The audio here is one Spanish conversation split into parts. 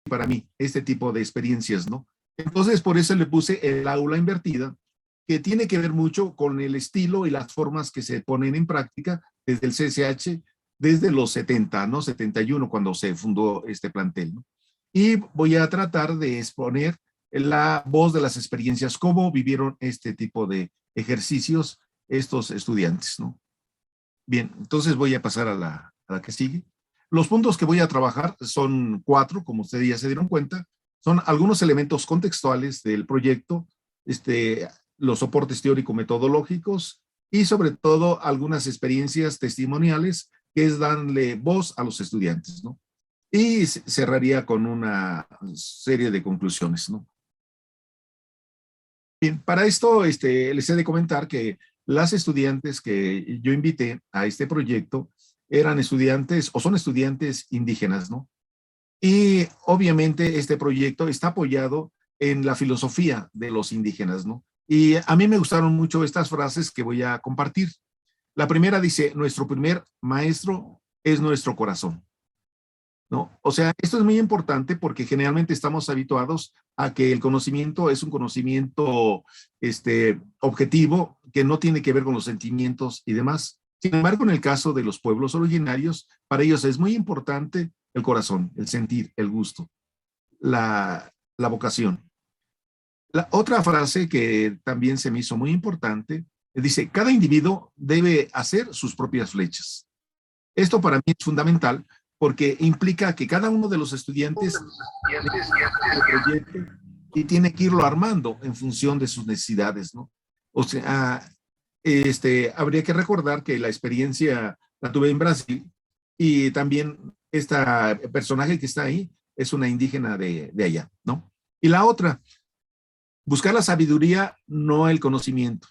para mí este tipo de experiencias, ¿no? Entonces, por eso le puse el aula invertida, que tiene que ver mucho con el estilo y las formas que se ponen en práctica desde el CCH, desde los 70, ¿no? 71, cuando se fundó este plantel, ¿no? Y voy a tratar de exponer la voz de las experiencias, cómo vivieron este tipo de ejercicios estos estudiantes, ¿no? Bien, entonces voy a pasar a la que sigue. Los puntos que voy a trabajar son 4, como ustedes ya se dieron cuenta. Son algunos elementos contextuales del proyecto, los soportes teórico-metodológicos y sobre todo algunas experiencias testimoniales que es darle voz a los estudiantes, ¿no? Y cerraría con una serie de conclusiones, ¿no? Bien, para esto les he de comentar que las estudiantes que yo invité a este proyecto eran estudiantes o son estudiantes indígenas, ¿no? Y obviamente este proyecto está apoyado en la filosofía de los indígenas, ¿no? Y a mí me gustaron mucho estas frases que voy a compartir. La primera dice, nuestro primer maestro es nuestro corazón, ¿no? O sea, esto es muy importante porque generalmente estamos habituados a que el conocimiento es un conocimiento objetivo que no tiene que ver con los sentimientos y demás. Sin embargo, en el caso de los pueblos originarios, para ellos es muy importante el corazón, el sentir, el gusto, la vocación. La otra frase que también se me hizo muy importante dice, cada individuo debe hacer sus propias flechas. Esto para mí es fundamental porque implica que cada uno de los estudiantes y tiene que irlo armando en función de sus necesidades, ¿no? O sea, habría que recordar que la experiencia la tuve en Brasil y también esta personaje que está ahí es una indígena de allá, ¿no? Y la otra, buscar la sabiduría, no el conocimiento.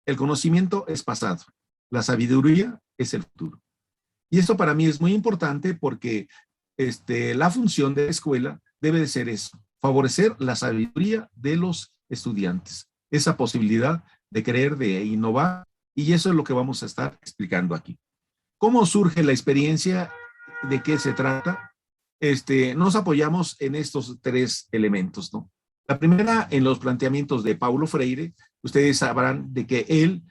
El conocimiento es pasado, la sabiduría es el futuro. Y esto para mí es muy importante porque la función de la escuela debe de ser eso, favorecer la sabiduría de los estudiantes, esa posibilidad de creer, de innovar, y eso es lo que vamos a estar explicando aquí. ¿Cómo surge la experiencia? ¿De qué se trata? Nos apoyamos en estos 3 elementos, ¿no? La primera, en los planteamientos de Paulo Freire, ustedes sabrán de que él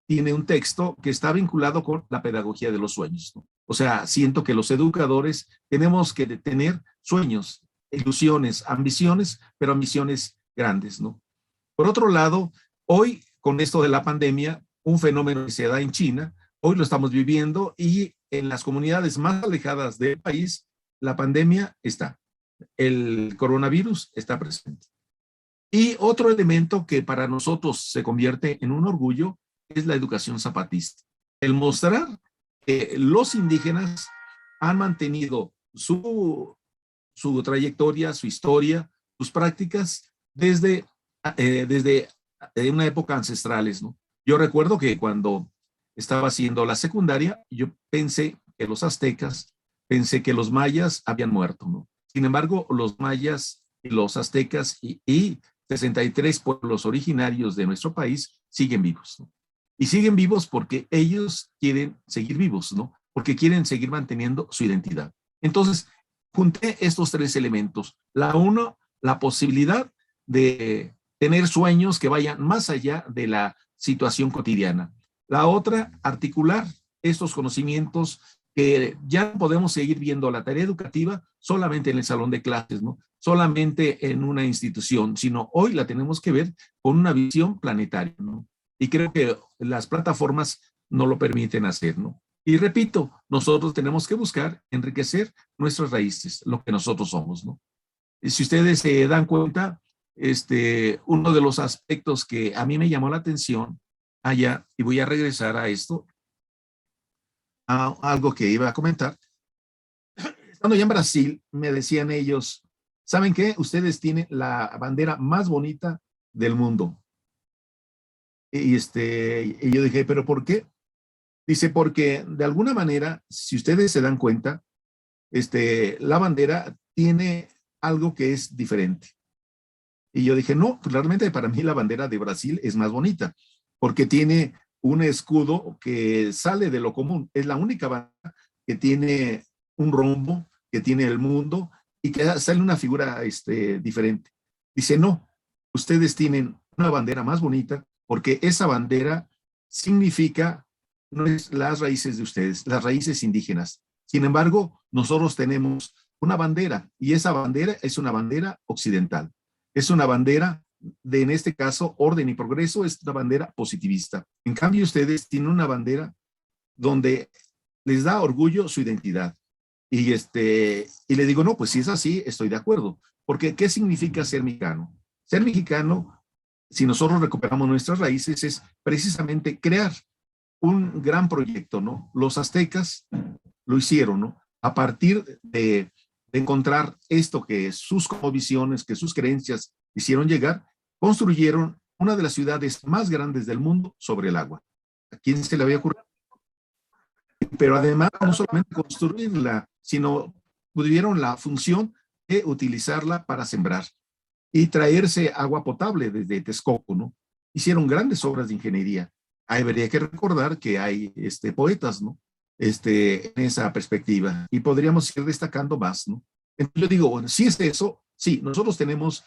tiene un texto que está vinculado con la pedagogía de los sueños, ¿no? O sea, siento que los educadores tenemos que tener sueños, ilusiones, ambiciones, pero ambiciones grandes, ¿no? Por otro lado, hoy, con esto de la pandemia, un fenómeno que se da en China, hoy lo estamos viviendo y en las comunidades más alejadas del país, la pandemia está. El coronavirus está presente. Y otro elemento que para nosotros se convierte en un orgullo es la educación zapatista. El mostrar que los indígenas han mantenido su trayectoria, su historia, sus prácticas desde una época ancestrales, ¿no? Yo recuerdo que cuando estaba haciendo la secundaria, yo pensé que los aztecas, pensé que los mayas habían muerto, ¿no? Sin embargo, los mayas y los aztecas y 63 pueblos originarios de nuestro país siguen vivos, ¿no? Y siguen vivos porque ellos quieren seguir vivos, ¿no? Porque quieren seguir manteniendo su identidad. Entonces, junté estos 3 elementos. La uno, la posibilidad de tener sueños que vayan más allá de la situación cotidiana. La otra, articular estos conocimientos que ya no podemos seguir viendo la tarea educativa solamente en el salón de clases, ¿no? Solamente en una institución, sino hoy la tenemos que ver con una visión planetaria, ¿no? Y creo que las plataformas no lo permiten hacer, ¿no? Y repito, nosotros tenemos que buscar enriquecer nuestras raíces, lo que nosotros somos, ¿no? Y si ustedes se dan cuenta, uno de los aspectos que a mí me llamó la atención allá, y voy a regresar a esto, a algo que iba a comentar. Estando ya en Brasil, me decían ellos, ¿saben qué? Ustedes tienen la bandera más bonita del mundo. Y yo dije, ¿pero por qué? Dice, porque de alguna manera, si ustedes se dan cuenta, la bandera tiene algo que es diferente. Y yo dije, no, pues realmente para mí la bandera de Brasil es más bonita, porque tiene un escudo que sale de lo común. Es la única bandera que tiene un rombo, que tiene el mundo, y que sale una figura diferente. Dice, no, ustedes tienen una bandera más bonita porque esa bandera significa las raíces de ustedes, las raíces indígenas. Sin embargo, nosotros tenemos una bandera y esa bandera es una bandera occidental. Es una bandera de, en este caso, orden y progreso, es una bandera positivista. En cambio, ustedes tienen una bandera donde les da orgullo su identidad. Y le digo, no, pues si es así, estoy de acuerdo. Porque, ¿qué significa ser mexicano? Ser mexicano, si nosotros recuperamos nuestras raíces, es precisamente crear un gran proyecto, ¿no? Los aztecas lo hicieron, ¿no? A partir de encontrar esto que sus visiones, que sus creencias hicieron llegar, construyeron una de las ciudades más grandes del mundo sobre el agua. ¿A quién se le había ocurrido? Pero además, no solamente construirla, sino tuvieron la función de utilizarla para sembrar y traerse agua potable desde Texcoco, ¿no? Hicieron grandes obras de ingeniería. Ahí habría que recordar que hay poetas, ¿no? En esa perspectiva. Y podríamos ir destacando más, ¿no? Entonces yo digo, bueno, si es eso, sí, nosotros tenemos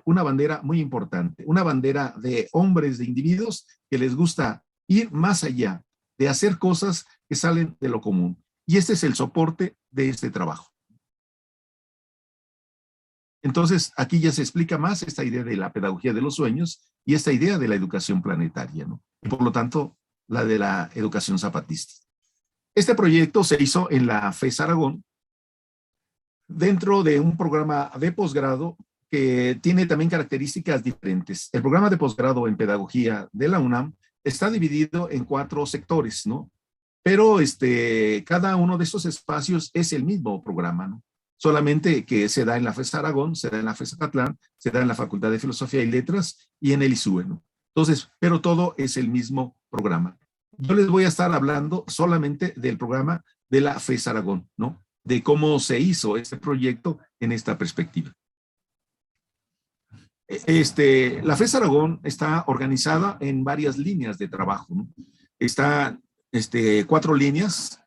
una bandera muy importante, una bandera de hombres, de individuos que les gusta ir más allá, de hacer cosas que salen de lo común. Y este es el soporte de este trabajo. Entonces, aquí ya se explica más esta idea de la pedagogía de los sueños y esta idea de la educación planetaria, ¿no? Y por lo tanto, la de la educación zapatista. Este proyecto se hizo en la FES Aragón, dentro de un programa de posgrado que tiene también características diferentes. El programa de posgrado en pedagogía de la UNAM está dividido en 4 sectores, ¿no? Pero cada uno de estos espacios es el mismo programa, ¿no? Solamente que se da en la FES Aragón, se da en la FES Acatlán, se da en la Facultad de Filosofía y Letras y en el ISUE, ¿no? Entonces, pero todo es el mismo programa. Yo les voy a estar hablando solamente del programa de la FES Aragón, ¿no? De cómo se hizo este proyecto en esta perspectiva. La FES Aragón está organizada en varias líneas de trabajo, ¿no? Está 4 líneas,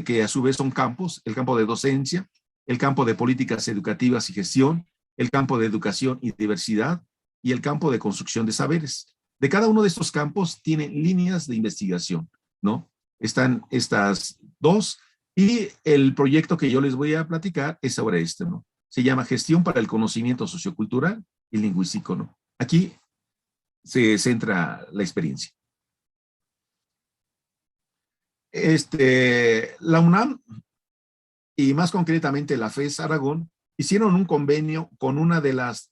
que a su vez son campos: el campo de docencia, el campo de políticas educativas y gestión, el campo de educación y diversidad y el campo de construcción de saberes. De cada uno de estos campos tienen líneas de investigación, ¿no? Están estas 2 y el proyecto que yo les voy a platicar es sobre esto, ¿no? Se llama Gestión para el Conocimiento Sociocultural y Lingüístico, ¿no? Aquí se centra la experiencia. La UNAM y más concretamente la FES Aragón hicieron un convenio con una de las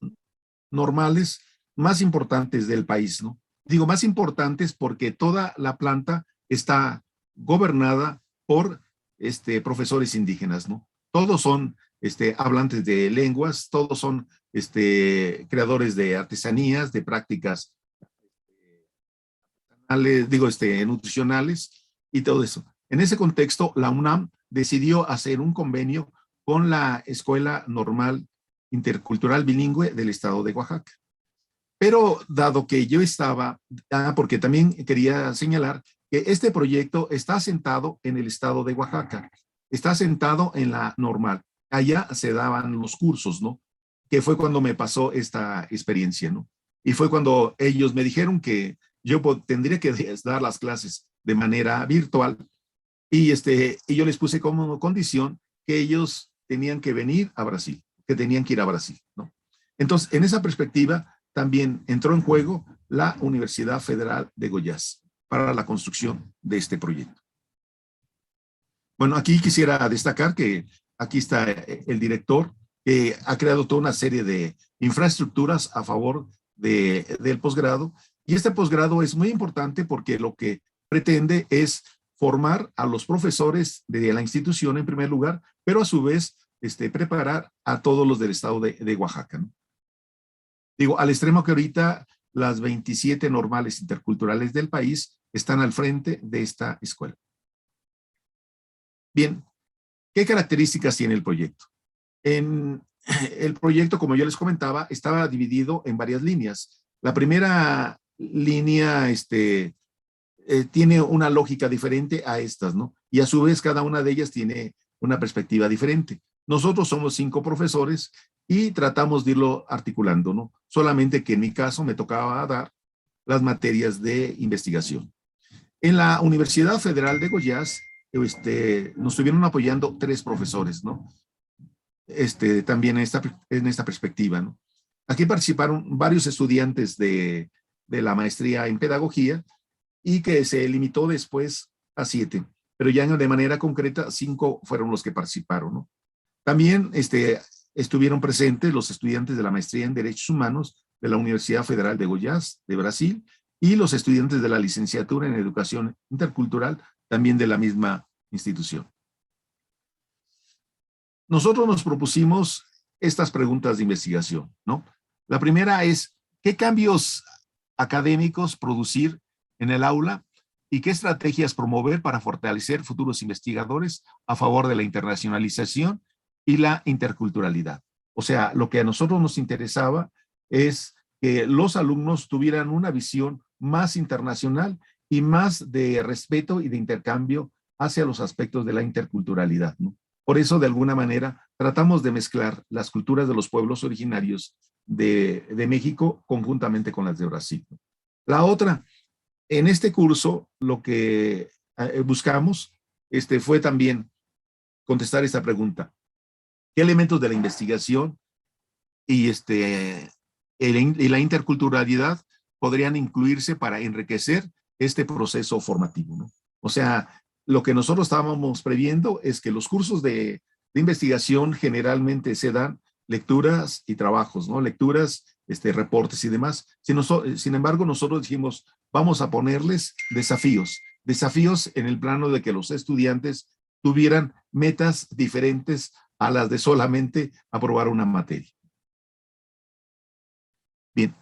normales más importantes del país, ¿no? Digo más importantes porque toda la planta está gobernada por profesores indígenas, ¿no? Todos son hablantes de lenguas, todos son creadores de artesanías, de prácticas, nutricionales y todo eso. En ese contexto, la UNAM decidió hacer un convenio con la Escuela Normal Intercultural Bilingüe del Estado de Oaxaca. Pero dado que yo estaba, porque también quería señalar que este proyecto está asentado en el estado de Oaxaca, está asentado en la normal. Allá se daban los cursos, ¿no? Que fue cuando me pasó esta experiencia, ¿no? Y fue cuando ellos me dijeron que yo tendría que dar las clases de manera virtual y yo les puse como condición que ellos tenían que venir a Brasil, que tenían que ir a Brasil, ¿no? Entonces, en esa perspectiva, también entró en juego la Universidad Federal de Goiás para la construcción de este proyecto. Bueno, aquí quisiera destacar que aquí está el director, que ha creado toda una serie de infraestructuras a favor del posgrado, y este posgrado es muy importante porque lo que pretende es formar a los profesores de la institución en primer lugar, pero a su vez preparar a todos los del estado de Oaxaca, ¿no? Digo, al extremo que ahorita las 27 normales interculturales del país están al frente de esta escuela. Bien, ¿qué características tiene el proyecto? El proyecto, como yo les comentaba, estaba dividido en varias líneas. La primera línea tiene una lógica diferente a estas, ¿no? Y a su vez cada una de ellas tiene una perspectiva diferente. Nosotros somos 5 profesores y tratamos de irlo articulando, ¿no? Solamente que en mi caso me tocaba dar las materias de investigación. En la Universidad Federal de Goiás, nos estuvieron apoyando 3 profesores, ¿no? También en esta perspectiva, ¿no? Aquí participaron varios estudiantes de la maestría en pedagogía y que se limitó después a 7, pero ya de manera concreta 5 fueron los que participaron, ¿no? También estuvieron presentes los estudiantes de la maestría en Derechos Humanos de la Universidad Federal de Goiás, de Brasil, y los estudiantes de la licenciatura en Educación Intercultural, también de la misma institución. Nosotros nos propusimos estas preguntas de investigación, ¿no? La primera es, ¿qué cambios académicos producir en el aula y qué estrategias promover para fortalecer futuros investigadores a favor de la internacionalización y la interculturalidad? O sea, lo que a nosotros nos interesaba es que los alumnos tuvieran una visión más internacional y más de respeto y de intercambio hacia los aspectos de la interculturalidad, ¿no? Por eso, de alguna manera, tratamos de mezclar las culturas de los pueblos originarios de México conjuntamente con las de Brasil. La otra, en este curso, lo que buscamos fue también contestar esta pregunta. ¿Qué elementos de la investigación y la interculturalidad podrían incluirse para enriquecer este proceso formativo, ¿no? O sea, lo que nosotros estábamos previendo es que los cursos de investigación generalmente se dan lecturas y trabajos, ¿no? Lecturas, reportes y demás. Sin embargo, nosotros dijimos, vamos a ponerles desafíos en el plano de que los estudiantes tuvieran metas diferentes a las de solamente aprobar una materia. Bien.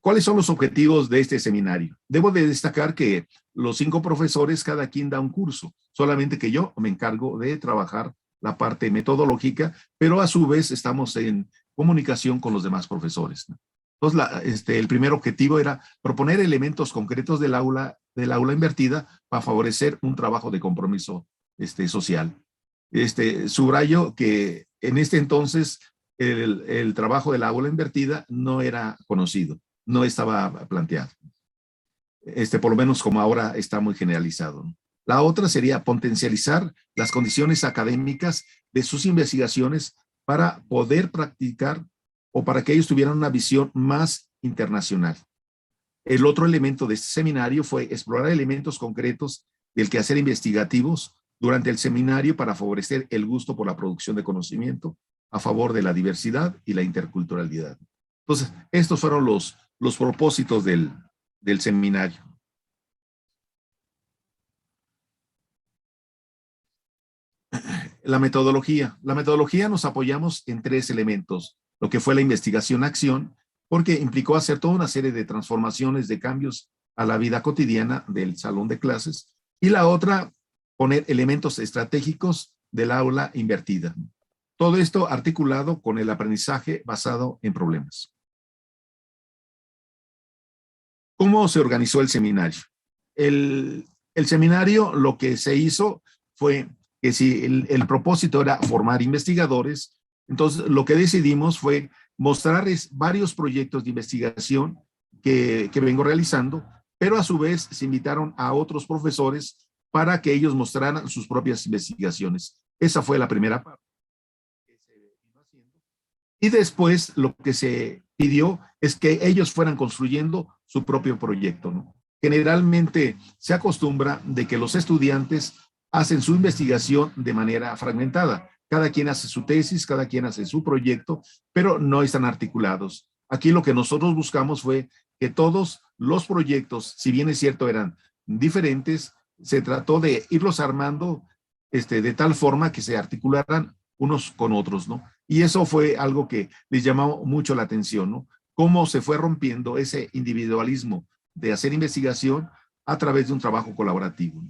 ¿Cuáles son los objetivos de este seminario? Debo de destacar que los 5 profesores, cada quien da un curso, solamente que yo me encargo de trabajar la parte metodológica, pero a su vez estamos en comunicación con los demás profesores, ¿no? Entonces, el primer objetivo era proponer elementos concretos del aula invertida para favorecer un trabajo de compromiso social. Subrayo que en este entonces el trabajo del aula invertida no era conocido, no estaba planteado. Por lo menos como ahora está muy generalizado, ¿no? La otra sería potencializar las condiciones académicas de sus investigaciones para poder practicar o para que ellos tuvieran una visión más internacional. El otro elemento de este seminario fue explorar elementos concretos del quehacer investigativos durante el seminario para favorecer el gusto por la producción de conocimiento a favor de la diversidad y la interculturalidad. Entonces, estos fueron los propósitos del seminario. La metodología. La metodología nos apoyamos en 3 elementos. Lo que fue la investigación-acción, porque implicó hacer toda una serie de transformaciones, de cambios a la vida cotidiana del salón de clases. Y la otra, poner elementos estratégicos del aula invertida. Todo esto articulado con el aprendizaje basado en problemas. ¿Cómo se organizó el seminario? El seminario, lo que se hizo fue que si el propósito era formar investigadores, entonces lo que decidimos fue mostrarles varios proyectos de investigación que vengo realizando, pero a su vez se invitaron a otros profesores para que ellos mostraran sus propias investigaciones. Esa fue la primera parte. Y después lo que se pidió es que ellos fueran construyendo su propio proyecto, ¿no? Generalmente se acostumbra de que los estudiantes hacen su investigación de manera fragmentada. Cada quien hace su tesis, cada quien hace su proyecto, pero no están articulados. Aquí lo que nosotros buscamos fue que todos los proyectos, si bien es cierto eran diferentes, se trató de irlos armando de tal forma que se articularan unos con otros, ¿no? Y eso fue algo que les llamó mucho la atención, ¿no? Cómo se fue rompiendo ese individualismo de hacer investigación a través de un trabajo colaborativo.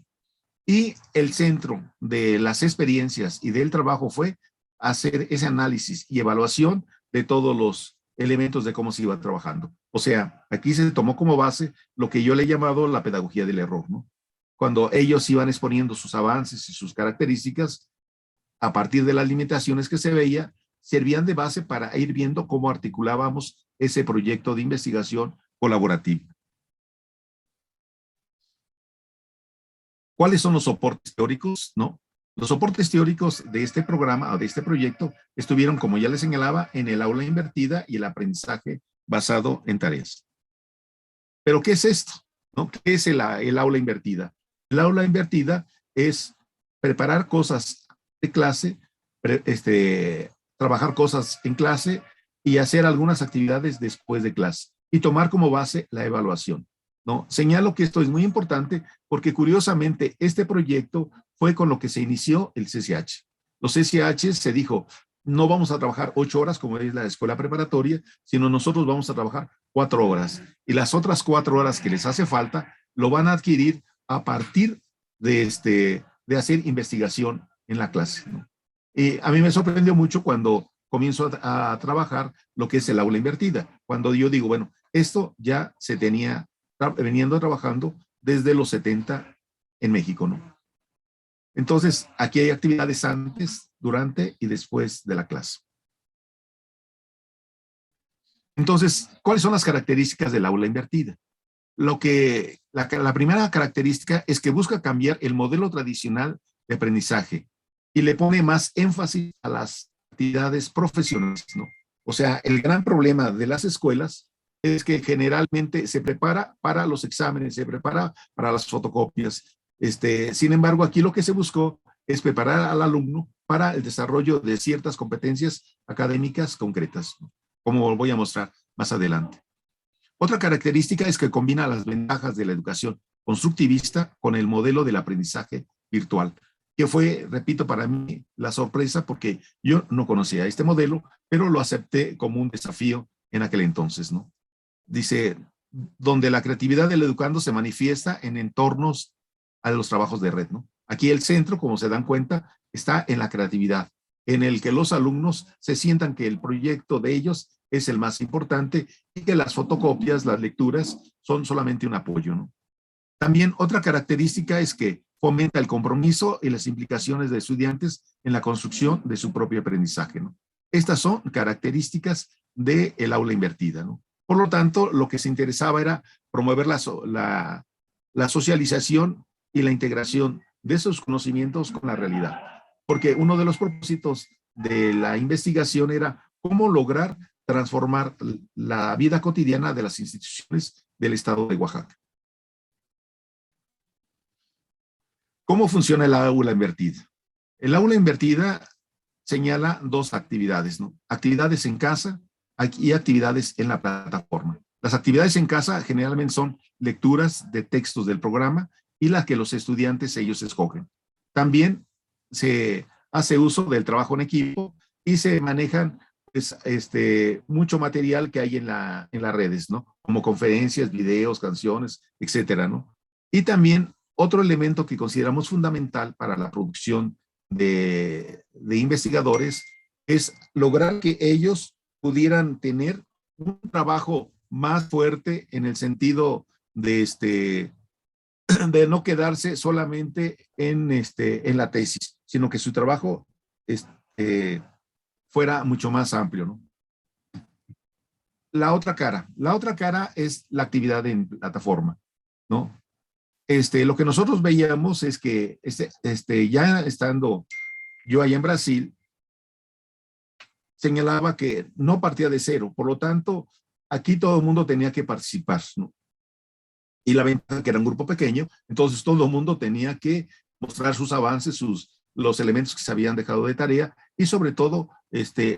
Y el centro de las experiencias y del trabajo fue hacer ese análisis y evaluación de todos los elementos de cómo se iba trabajando. O sea, aquí se tomó como base lo que yo le he llamado la pedagogía del error, ¿no? Cuando ellos iban exponiendo sus avances y sus características, a partir de las limitaciones que se veía, servían de base para ir viendo cómo articulábamos ese proyecto de investigación colaborativo. ¿Cuáles son los soportes teóricos? ¿No? Los soportes teóricos de este programa o de este proyecto estuvieron, como ya les señalaba, en el aula invertida y el aprendizaje basado en tareas. ¿Pero qué es esto? ¿No? ¿Qué es el aula invertida? El aula invertida es preparar cosas de clase, trabajar cosas en clase y hacer algunas actividades después de clase y tomar como base la evaluación, ¿no? Señalo que esto es muy importante porque curiosamente este proyecto fue con lo que se inició el CCH. Los CCH se dijo, no vamos a trabajar 8 horas como es la escuela preparatoria, sino nosotros vamos a trabajar 4 horas. Y las otras 4 horas que les hace falta lo van a adquirir a partir de hacer investigación en la clase, ¿no? Y a mí me sorprendió mucho cuando comienzo a trabajar lo que es el aula invertida. Cuando yo digo, bueno, esto ya se tenía veniendo trabajando desde los 70 en México, ¿no? Entonces, aquí hay actividades antes, durante y después de la clase. Entonces, ¿cuáles son las características del aula invertida? La primera característica es que busca cambiar el modelo tradicional de aprendizaje y le pone más énfasis a las actividades profesionales, ¿no? O sea, el gran problema de las escuelas es que generalmente se prepara para los exámenes, se prepara para las fotocopias. Sin embargo, aquí lo que se buscó es preparar al alumno para el desarrollo de ciertas competencias académicas concretas, ¿no? Como voy a mostrar más adelante. Otra característica es que combina las ventajas de la educación constructivista con el modelo del aprendizaje virtual, que fue, repito, para mí la sorpresa porque yo no conocía este modelo, pero lo acepté como un desafío en aquel entonces, ¿no? Dice, donde la creatividad del educando se manifiesta en entornos a los trabajos de red, ¿no? Aquí el centro, como se dan cuenta, está en la creatividad, en el que los alumnos se sientan que el proyecto de ellos es el más importante y que las fotocopias, las lecturas, son solamente un apoyo, ¿no? También otra característica es que fomenta el compromiso y las implicaciones de estudiantes en la construcción de su propio aprendizaje, ¿no? Estas son características del aula invertida, ¿no? Por lo tanto, lo que se interesaba era promover la socialización y la integración de esos conocimientos con la realidad. Porque uno de los propósitos de la investigación era cómo lograr transformar la vida cotidiana de las instituciones del estado de Oaxaca. ¿Cómo funciona el aula invertida? El aula invertida señala dos actividades, ¿no? Actividades en casa y actividades en la plataforma. Las actividades en casa generalmente son lecturas de textos del programa y las que los estudiantes ellos escogen. También se hace uso del trabajo en equipo y se manejan pues, mucho material que hay en las redes, ¿no? Como conferencias, videos, canciones, etcétera, ¿no? Y también otro elemento que consideramos fundamental para la producción de investigadores es lograr que ellos pudieran tener un trabajo más fuerte en el sentido de no quedarse solamente en la tesis, sino que su trabajo fuera mucho más amplio, ¿no? La otra cara es la actividad en plataforma, ¿no? Lo que nosotros veíamos es que ya estando yo allá en Brasil, señalaba que no partía de cero, por lo tanto, aquí todo el mundo tenía que participar, ¿no? Y la ventaja que era un grupo pequeño, entonces todo el mundo tenía que mostrar sus avances, los elementos que se habían dejado de tarea y sobre todo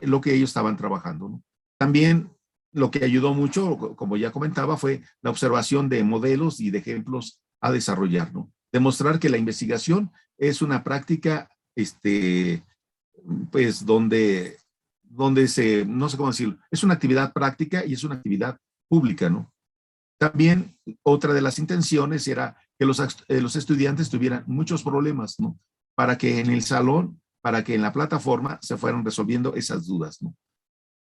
lo que ellos estaban trabajando, ¿no? También lo que ayudó mucho, como ya comentaba, fue la observación de modelos y de ejemplos a desarrollar, ¿no? Demostrar que la investigación es una práctica, pues donde no sé cómo decirlo, es una actividad práctica y es una actividad pública, ¿no? También otra de las intenciones era que los estudiantes tuvieran muchos problemas, ¿no? Para que en el salón, para que en la plataforma se fueran resolviendo esas dudas, ¿no?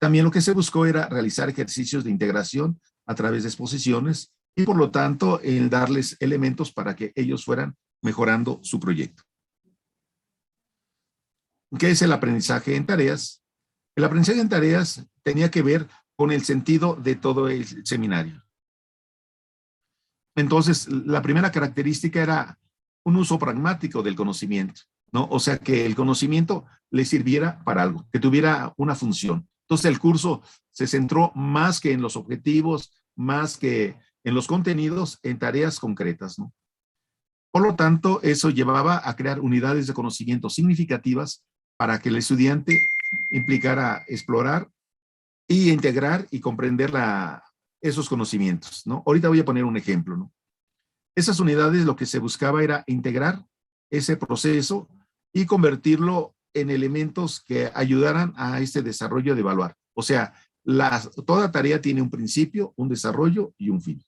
También lo que se buscó era realizar ejercicios de integración a través de exposiciones y por lo tanto el darles elementos para que ellos fueran mejorando su proyecto. ¿Qué es el aprendizaje en tareas? El aprendizaje en tareas tenía que ver con el sentido de todo el seminario. Entonces, la primera característica era un uso pragmático del conocimiento, ¿no? O sea, que el conocimiento le sirviera para algo, que tuviera una función. Entonces, el curso se centró más que en los objetivos, más que en los contenidos, en tareas concretas, ¿no? Por lo tanto, eso llevaba a crear unidades de conocimiento significativas para que el estudiante implicara explorar y integrar y comprender esos conocimientos, ¿no? Ahorita voy a poner un ejemplo, ¿no? Esas unidades lo que se buscaba era integrar ese proceso y convertirlo en elementos que ayudaran a este desarrollo de evaluar. O sea, toda tarea tiene un principio, un desarrollo y un fin.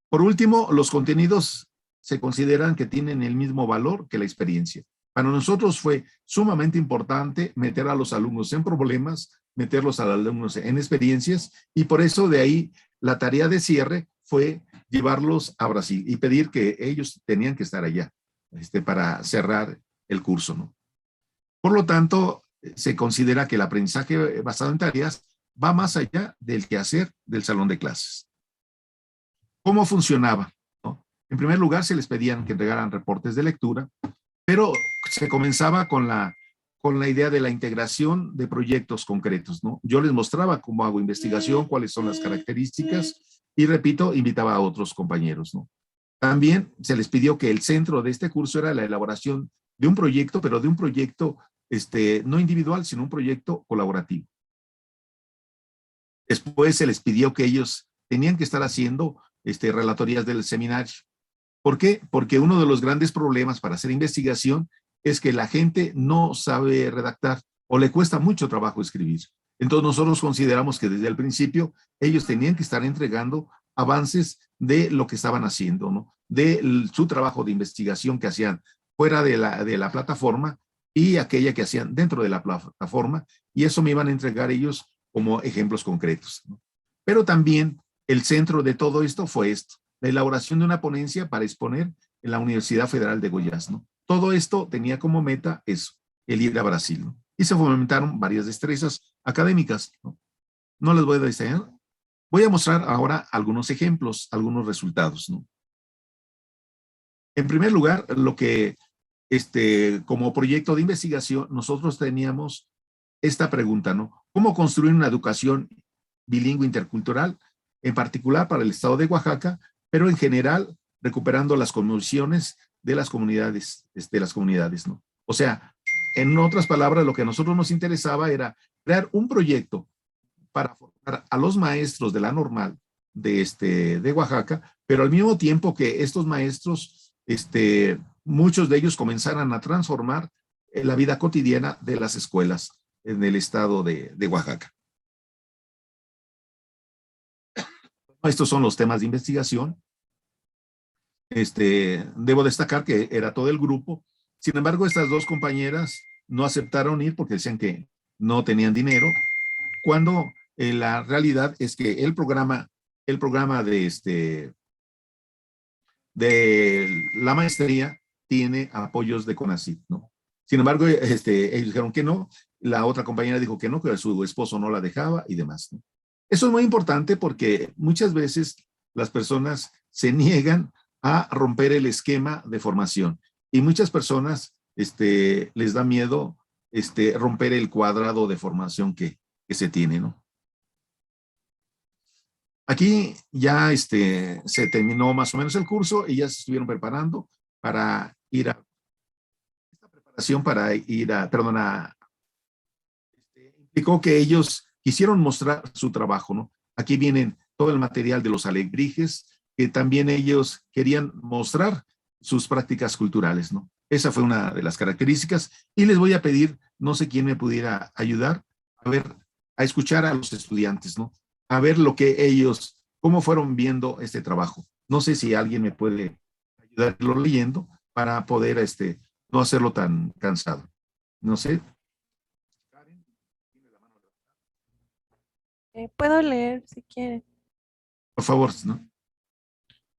Por último, los contenidos se consideran que tienen el mismo valor que la experiencia. Para nosotros fue sumamente importante meter a los alumnos en problemas, meterlos a los alumnos en experiencias, y por eso de ahí la tarea de cierre fue llevarlos a Brasil y pedir que ellos tenían que estar allá para cerrar el curso, ¿no? Por lo tanto, se considera que el aprendizaje basado en tareas va más allá del quehacer del salón de clases. ¿Cómo funcionaba? ¿No? En primer lugar, se les pedían que entregaran reportes de lectura, pero se comenzaba con la idea de la integración de proyectos concretos, ¿no? Yo les mostraba cómo hago investigación, cuáles son las características y, repito, invitaba a otros compañeros, ¿no? También se les pidió que el centro de este curso era la elaboración de un proyecto, pero de un proyecto no individual, sino un proyecto colaborativo. Después se les pidió que ellos tenían que estar haciendo relatorías del seminario. ¿Por qué? Porque uno de los grandes problemas para hacer investigación es que la gente no sabe redactar o le cuesta mucho trabajo escribir. Entonces nosotros consideramos que desde el principio ellos tenían que estar entregando avances de lo que estaban haciendo, ¿no? De su trabajo de investigación que hacían fuera de la plataforma y aquella que hacían dentro de la plataforma, y eso me iban a entregar ellos como ejemplos concretos, ¿no? Pero también el centro de todo esto fue esto, la elaboración de una ponencia para exponer en la Universidad Federal de Goiás, ¿no? Todo esto tenía como meta eso, el ir a Brasil, ¿no? Y se fomentaron varias destrezas académicas, ¿no? No les voy a detallar. Voy a mostrar ahora algunos ejemplos, algunos resultados, ¿no? En primer lugar, lo que, como proyecto de investigación, nosotros teníamos esta pregunta, ¿no? ¿Cómo construir una educación bilingüe intercultural, en particular para el estado de Oaxaca, pero en general recuperando las condiciones de las comunidades, ¿no? O sea, en otras palabras, lo que a nosotros nos interesaba era crear un proyecto para formar a los maestros de la normal de Oaxaca, pero al mismo tiempo que estos maestros, muchos de ellos comenzaran a transformar la vida cotidiana de las escuelas en el estado de Oaxaca. Estos son los temas de investigación. Debo destacar que era todo el grupo. Sin embargo, estas dos compañeras no aceptaron ir porque decían que no tenían dinero, cuando la realidad es que el programa de la maestría tiene apoyos de CONACYT, ¿no? Sin embargo, ellos dijeron que no, la otra compañera dijo que no, que su esposo no la dejaba y demás, ¿no? Eso es muy importante porque muchas veces las personas se niegan a romper el esquema de formación y muchas personas les da miedo romper el cuadrado de formación que se tiene, ¿no? Aquí ya se terminó más o menos el curso y ya se estuvieron preparando para ir a esta preparación para ir a, perdona, implicó que ellos quisieron mostrar su trabajo, ¿no? Aquí vienen todo el material de los alebrijes, que también ellos querían mostrar sus prácticas culturales, ¿no? Esa fue una de las características y les voy a pedir, no sé quién me pudiera ayudar, a ver, a escuchar a los estudiantes, ¿no? A ver lo que ellos, cómo fueron viendo este trabajo. No sé si alguien me puede ayudarlo leyendo para poder, no hacerlo tan cansado. No sé. Puedo leer si quiere. Por favor, ¿no?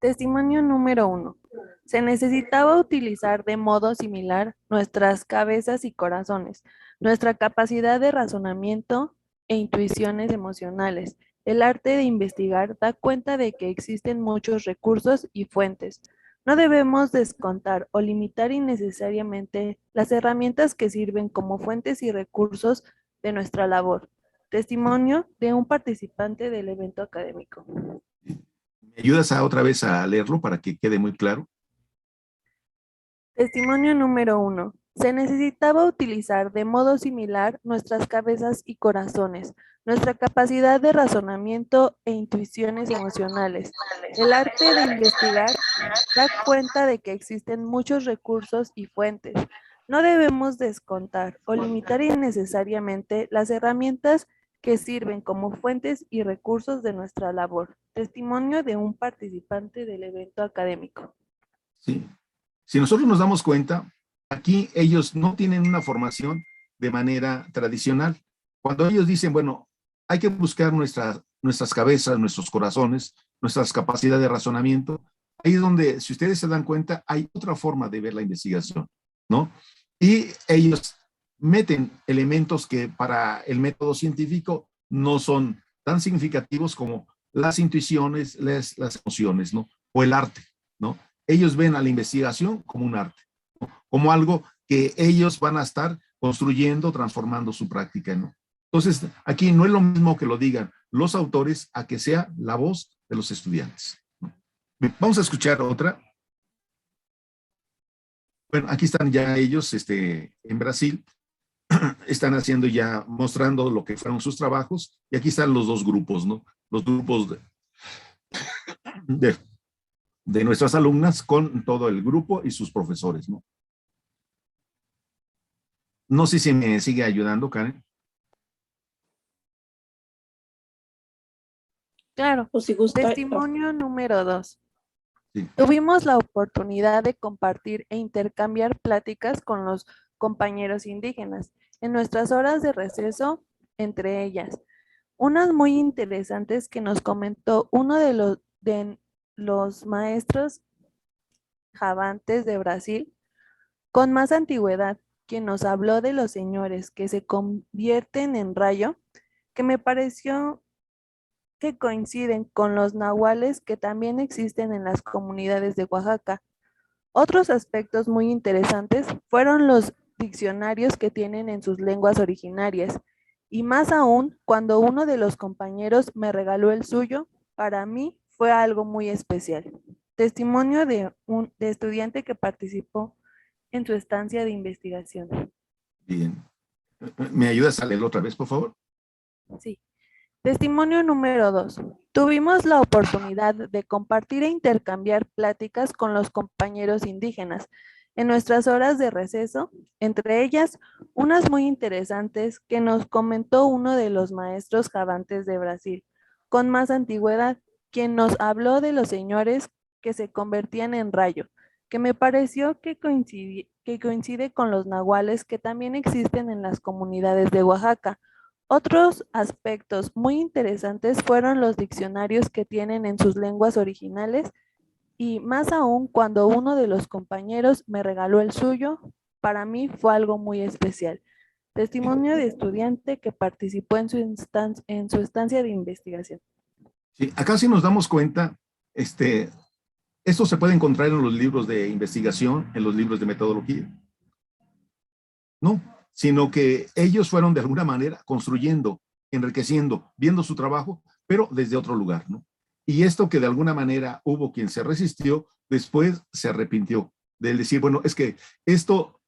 Testimonio número 1. Se necesitaba utilizar de modo similar nuestras cabezas y corazones, nuestra capacidad de razonamiento e intuiciones emocionales. El arte de investigar da cuenta de que existen muchos recursos y fuentes. No debemos descontar o limitar innecesariamente las herramientas que sirven como fuentes y recursos de nuestra labor. Testimonio de un participante del evento académico. ¿Me ayudas otra vez a leerlo para que quede muy claro? Testimonio número 1. Se necesitaba utilizar de modo similar nuestras cabezas y corazones, nuestra capacidad de razonamiento e intuiciones emocionales. El arte de investigar da cuenta de que existen muchos recursos y fuentes. No debemos descontar o limitar innecesariamente las herramientas que sirven como fuentes y recursos de nuestra labor. Testimonio de un participante del evento académico. Sí. Si nosotros nos damos cuenta, aquí ellos no tienen una formación de manera tradicional. Cuando ellos dicen, bueno, hay que buscar nuestras cabezas, nuestros corazones, nuestras capacidades de razonamiento, ahí es donde, si ustedes se dan cuenta, hay otra forma de ver la investigación, ¿no? Y ellos meten elementos que para el método científico no son tan significativos como las intuiciones, las emociones, ¿no? O el arte, ¿no? Ellos ven a la investigación como un arte, ¿no? Como algo que ellos van a estar construyendo, transformando su práctica, ¿no? Entonces, aquí no es lo mismo que lo digan los autores a que sea la voz de los estudiantes, ¿no? Vamos a escuchar otra. Bueno, aquí están ya ellos en Brasil, están haciendo ya, mostrando lo que fueron sus trabajos, y aquí están los dos grupos, ¿no? Los grupos de, de nuestras alumnas con todo el grupo y sus profesores, ¿no? No sé si me sigue ayudando, Karen. Claro. O si gusta. Testimonio número 2. Sí. Tuvimos la oportunidad de compartir e intercambiar pláticas con los compañeros indígenas en nuestras horas de receso, entre ellas. Unas muy interesantes que nos comentó uno de los maestros javantes de Brasil con más antigüedad, quien nos habló de los señores que se convierten en rayo, que me pareció que coinciden con los nahuales que también existen en las comunidades de Oaxaca. Otros aspectos muy interesantes fueron los diccionarios que tienen en sus lenguas originarias, y más aún cuando uno de los compañeros me regaló el suyo, para mí fue algo muy especial. Testimonio de un estudiante que participó en su estancia de investigación. Bien. ¿Me ayudas a leerlo otra vez, por favor? Sí. Testimonio número 2. Tuvimos la oportunidad de compartir e intercambiar pláticas con los compañeros indígenas en nuestras horas de receso, entre ellas unas muy interesantes que nos comentó uno de los maestros javantes de Brasil, con más antigüedad, quien nos habló de los señores que se convertían en rayo, que me pareció que coincide con los nahuales que también existen en las comunidades de Oaxaca. Otros aspectos muy interesantes fueron los diccionarios que tienen en sus lenguas originales, y más aún cuando uno de los compañeros me regaló el suyo, para mí fue algo muy especial. Testimonio de estudiante que participó en su estancia de investigación. Sí, acá sí nos damos cuenta, esto se puede encontrar en los libros de investigación, en los libros de metodología. No, sino que ellos fueron de alguna manera construyendo, enriqueciendo, viendo su trabajo, pero desde otro lugar, ¿no? Y esto que de alguna manera hubo quien se resistió, después se arrepintió de decir, bueno, es que esto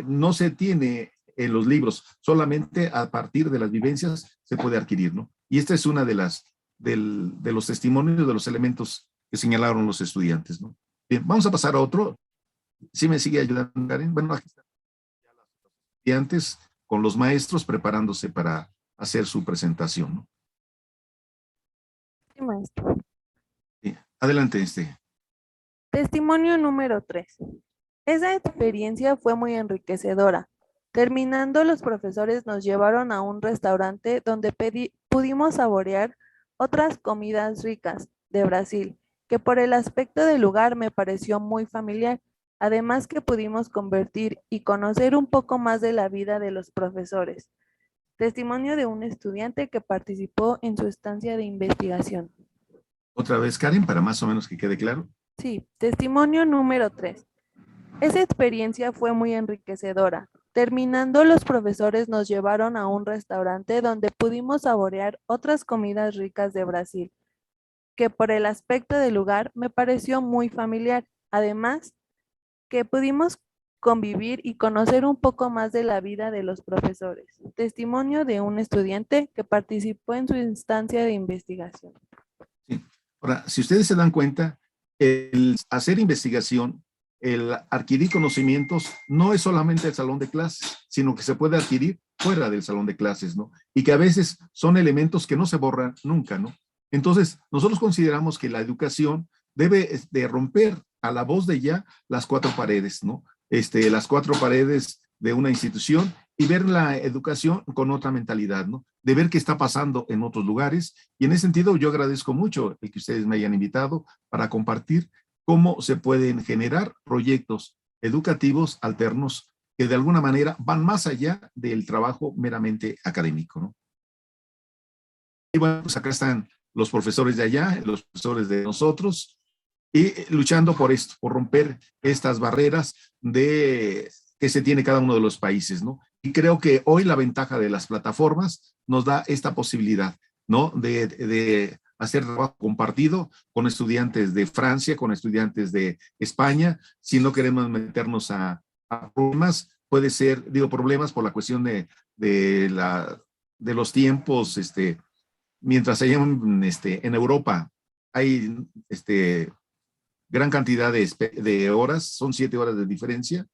no se tiene en los libros, solamente a partir de las vivencias se puede adquirir, ¿no? Y esta es una de de los testimonios, de los elementos que señalaron los estudiantes, ¿no? Bien, vamos a pasar a otro. ¿Sí me sigue ayudando, Karen? Bueno, aquí está estudiantes con los maestros preparándose para hacer su presentación, ¿no? Sí, maestro. Sí. Adelante, Testimonio número 3. Esa experiencia fue muy enriquecedora. Terminando, los profesores nos llevaron a un restaurante donde pudimos saborear otras comidas ricas de Brasil que por el aspecto del lugar me pareció muy familiar, además que pudimos convertir y conocer un poco más de la vida de los profesores. Testimonio de un estudiante que participó en su estancia de investigación. Otra vez, Karen, para más o menos que quede claro. Sí, testimonio número 3. Esa experiencia fue muy enriquecedora. Terminando, los profesores nos llevaron a un restaurante donde pudimos saborear otras comidas ricas de Brasil, que por el aspecto del lugar me pareció muy familiar. Además, que pudimos convivir y conocer un poco más de la vida de los profesores. Testimonio de un estudiante que participó en su instancia de investigación. Sí. Ahora, si ustedes se dan cuenta, el hacer investigación, el adquirir conocimientos, no es solamente el salón de clases, sino que se puede adquirir fuera del salón de clases, ¿no? Y que a veces son elementos que no se borran nunca, ¿no? Entonces, nosotros consideramos que la educación debe de romper a la voz de ya las cuatro paredes, ¿no? Las cuatro paredes de una institución y ver la educación con otra mentalidad, ¿no? De ver qué está pasando en otros lugares. Y en ese sentido, yo agradezco mucho el que ustedes me hayan invitado para compartir cómo se pueden generar proyectos educativos alternos que de alguna manera van más allá del trabajo meramente académico, ¿no? Y bueno, pues acá están los profesores de allá, los profesores de nosotros, y luchando por esto, por romper estas barreras que se tiene cada uno de los países, ¿no? Y creo que hoy la ventaja de las plataformas nos da esta posibilidad, ¿no? De hacer trabajo compartido con estudiantes de Francia, con estudiantes de España. Si no queremos meternos a problemas, puede ser, digo, problemas por la cuestión de los tiempos, mientras allá en Europa hay gran cantidad de horas, son 7 horas de diferencia,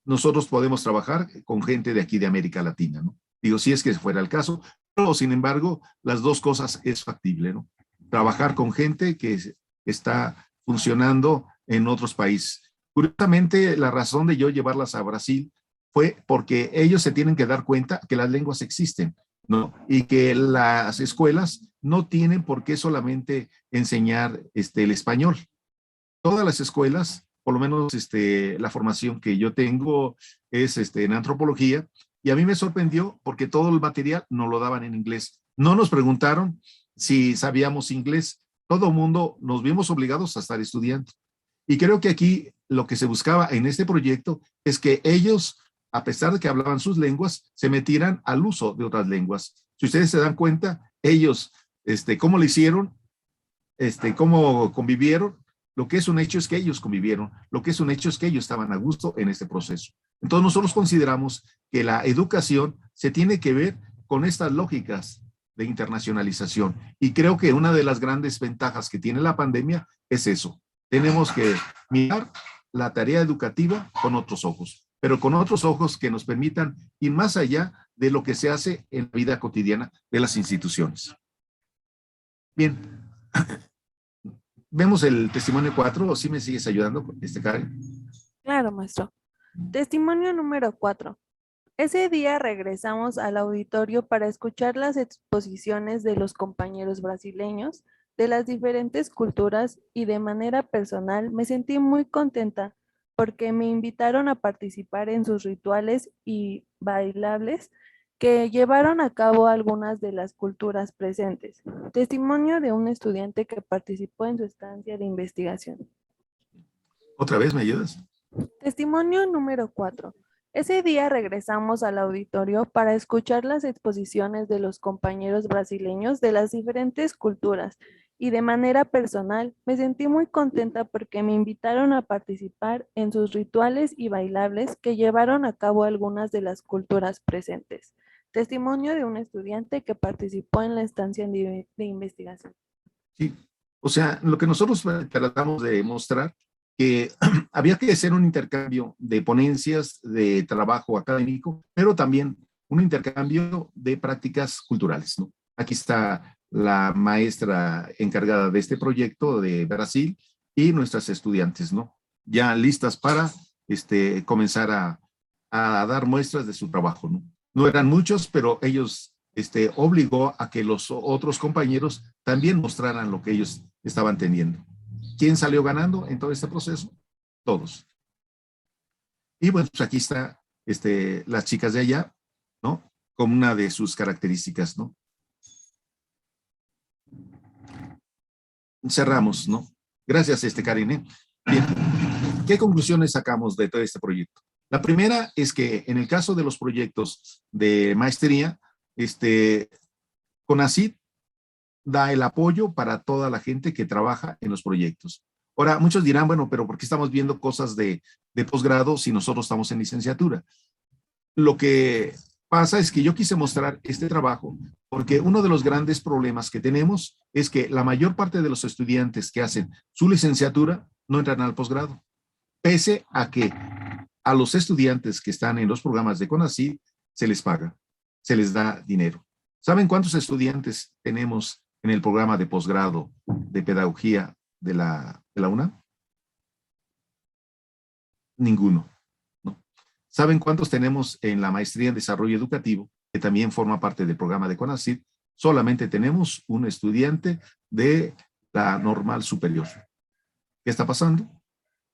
nosotros podemos trabajar con gente de aquí de América Latina, ¿no? Digo, si es que fuera el caso, pero sin embargo, las dos cosas es factible, ¿no? Trabajar con gente que está funcionando en otros países. Curiosamente, la razón de yo llevarlas a Brasil fue porque ellos se tienen que dar cuenta que las lenguas existen, ¿no? Y que las escuelas no tienen por qué solamente enseñar el español. Todas las escuelas, por lo menos la formación que yo tengo es en antropología, y a mí me sorprendió porque todo el material nos lo daban en inglés. No nos preguntaron si sabíamos inglés. Todo el mundo nos vimos obligados a estar estudiando. Y creo que aquí lo que se buscaba en este proyecto es que ellos, a pesar de que hablaban sus lenguas, se metieran al uso de otras lenguas. Si ustedes se dan cuenta, ellos, cómo lo hicieron, cómo convivieron, lo que es un hecho es que ellos convivieron, lo que es un hecho es que ellos estaban a gusto en este proceso. Entonces nosotros consideramos que la educación se tiene que ver con estas lógicas de internacionalización. Y creo que una de las grandes ventajas que tiene la pandemia es eso. Tenemos que mirar la tarea educativa con otros ojos, pero con otros ojos que nos permitan ir más allá de lo que se hace en la vida cotidiana de las instituciones. Bien, vemos el testimonio 4, ¿o sí me sigues ayudando, Karen? Claro, maestro. Testimonio número 4. Ese día regresamos al auditorio para escuchar las exposiciones de los compañeros brasileños de las diferentes culturas y de manera personal me sentí muy contenta porque me invitaron a participar en sus rituales y bailables que llevaron a cabo algunas de las culturas presentes. Testimonio de un estudiante que participó en su estancia de investigación. ¿Otra vez me ayudas? Testimonio número 4. Ese día regresamos al auditorio para escuchar las exposiciones de los compañeros brasileños de las diferentes culturas y de manera personal me sentí muy contenta porque me invitaron a participar en sus rituales y bailables que llevaron a cabo algunas de las culturas presentes. Testimonio de un estudiante que participó en la estancia de investigación. Sí, o sea, lo que nosotros tratamos de mostrar que había que hacer un intercambio de ponencias, de trabajo académico, pero también un intercambio de prácticas culturales, ¿no? Aquí está la maestra encargada de este proyecto de Brasil y nuestras estudiantes, ¿no? Ya listas para comenzar a dar muestras de su trabajo, ¿no? No eran muchos, pero ellos obligó a que los otros compañeros también mostraran lo que ellos estaban teniendo. ¿Quién salió ganando en todo este proceso? Todos. Y bueno, pues aquí está las chicas de allá, ¿no? Como una de sus características, ¿no? Cerramos, ¿no? Gracias, Karine. Bien, ¿qué conclusiones sacamos de todo este proyecto? La primera es que en el caso de los proyectos de maestría, CONACYT da el apoyo para toda la gente que trabaja en los proyectos. Ahora, muchos dirán, bueno, pero ¿por qué estamos viendo cosas de posgrado si nosotros estamos en licenciatura? Lo que pasa es que yo quise mostrar este trabajo porque uno de los grandes problemas que tenemos es que la mayor parte de los estudiantes que hacen su licenciatura no entran al posgrado, pese a que a los estudiantes que están en los programas de CONACYT se les paga, se les da dinero. ¿Saben cuántos estudiantes tenemos en el programa de posgrado de pedagogía de la UNAM? Ninguno. ¿No? ¿Saben cuántos tenemos en la maestría en desarrollo educativo, que también forma parte del programa de CONACYT? Solamente tenemos un estudiante de la normal superior. ¿Qué está pasando?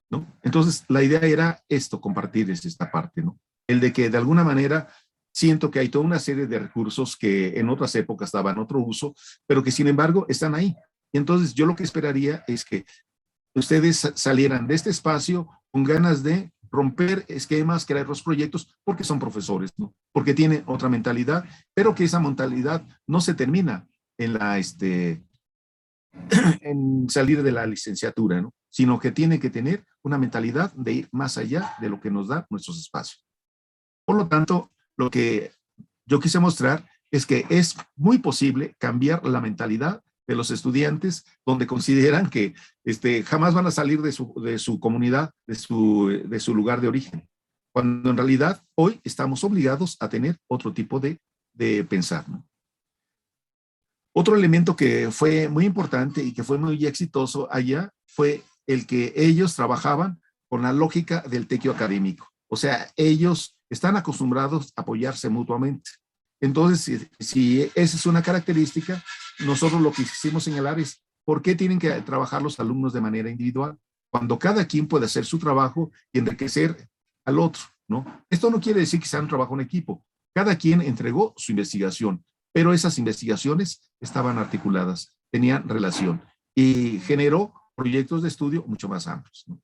¿No? Entonces, la idea era esto, compartir esta parte, ¿no? El de que de alguna manera siento que hay toda una serie de recursos que en otras épocas daban otro uso, pero que sin embargo están ahí. Y entonces yo lo que esperaría es que ustedes salieran de este espacio con ganas de romper esquemas, crear los proyectos, porque son profesores, ¿no? Porque tienen otra mentalidad, pero que esa mentalidad no se termina en en salir de la licenciatura, ¿no? Sino que tiene que tener una mentalidad de ir más allá de lo que nos da nuestros espacios. Por lo tanto, lo que yo quise mostrar es que es muy posible cambiar la mentalidad de los estudiantes donde consideran que jamás van a salir de su comunidad, de su lugar de origen, cuando en realidad hoy estamos obligados a tener otro tipo de pensar, ¿no? Otro elemento que fue muy importante y que fue muy exitoso allá fue el que ellos trabajaban con la lógica del tequio académico. O sea, ellos están acostumbrados a apoyarse mutuamente. Entonces, si esa es una característica, nosotros lo que quisimos señalar es por qué tienen que trabajar los alumnos de manera individual, cuando cada quien puede hacer su trabajo y enriquecer al otro, ¿no? Esto no quiere decir que sea un trabajo en equipo. Cada quien entregó su investigación, pero esas investigaciones estaban articuladas, tenían relación y generó proyectos de estudio mucho más amplios, ¿no?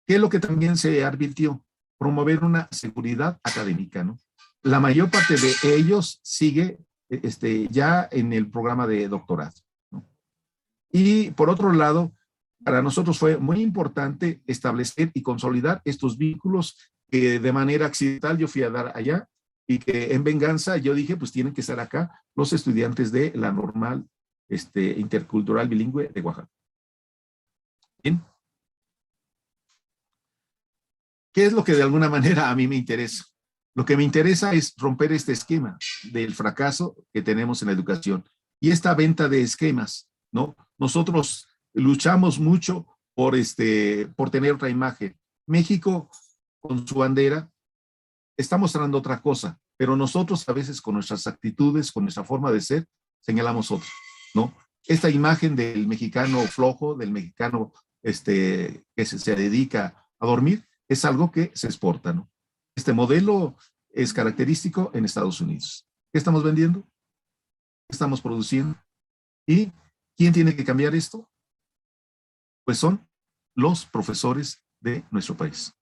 ¿Qué es lo que también se advirtió? Promover una seguridad académica, ¿no? La mayor parte de ellos sigue ya en el programa de doctorado, ¿no? Y por otro lado, para nosotros fue muy importante establecer y consolidar estos vínculos que de manera accidental yo fui a dar allá y que en venganza yo dije, pues tienen que estar acá los estudiantes de la normal intercultural bilingüe de Oaxaca. Bien. ¿Qué es lo que de alguna manera a mí me interesa? Lo que me interesa es romper este esquema del fracaso que tenemos en la educación y esta venta de esquemas, ¿no? Nosotros luchamos mucho por tener otra imagen. México, con su bandera, está mostrando otra cosa, pero nosotros a veces con nuestras actitudes, con nuestra forma de ser, señalamos otra, ¿no? Esta imagen del mexicano flojo, del mexicano que se dedica a dormir, es algo que se exporta, ¿no? Este modelo es característico en Estados Unidos. ¿Qué estamos vendiendo? ¿Qué estamos produciendo? ¿Y quién tiene que cambiar esto? Pues son los profesores de nuestro país.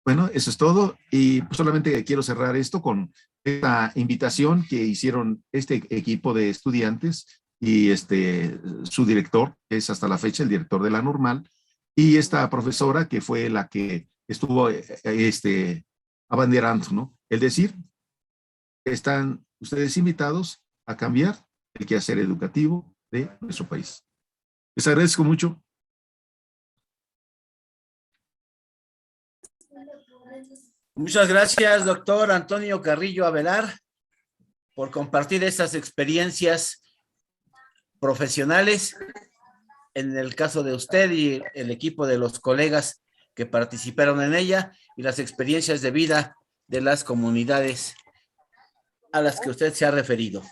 Bueno, eso es todo y solamente quiero cerrar esto con esta invitación que hicieron este equipo de estudiantes y su director, que es hasta la fecha el director de la normal, y esta profesora que fue la que estuvo abanderando, ¿no? Es decir, están ustedes invitados a cambiar el quehacer educativo de nuestro país. Les agradezco mucho. Muchas gracias, doctor Antonio Carrillo Avelar, por compartir estas experiencias profesionales en el caso de usted y el equipo de los colegas que participaron en ella y las experiencias de vida de las comunidades a las que usted se ha referido.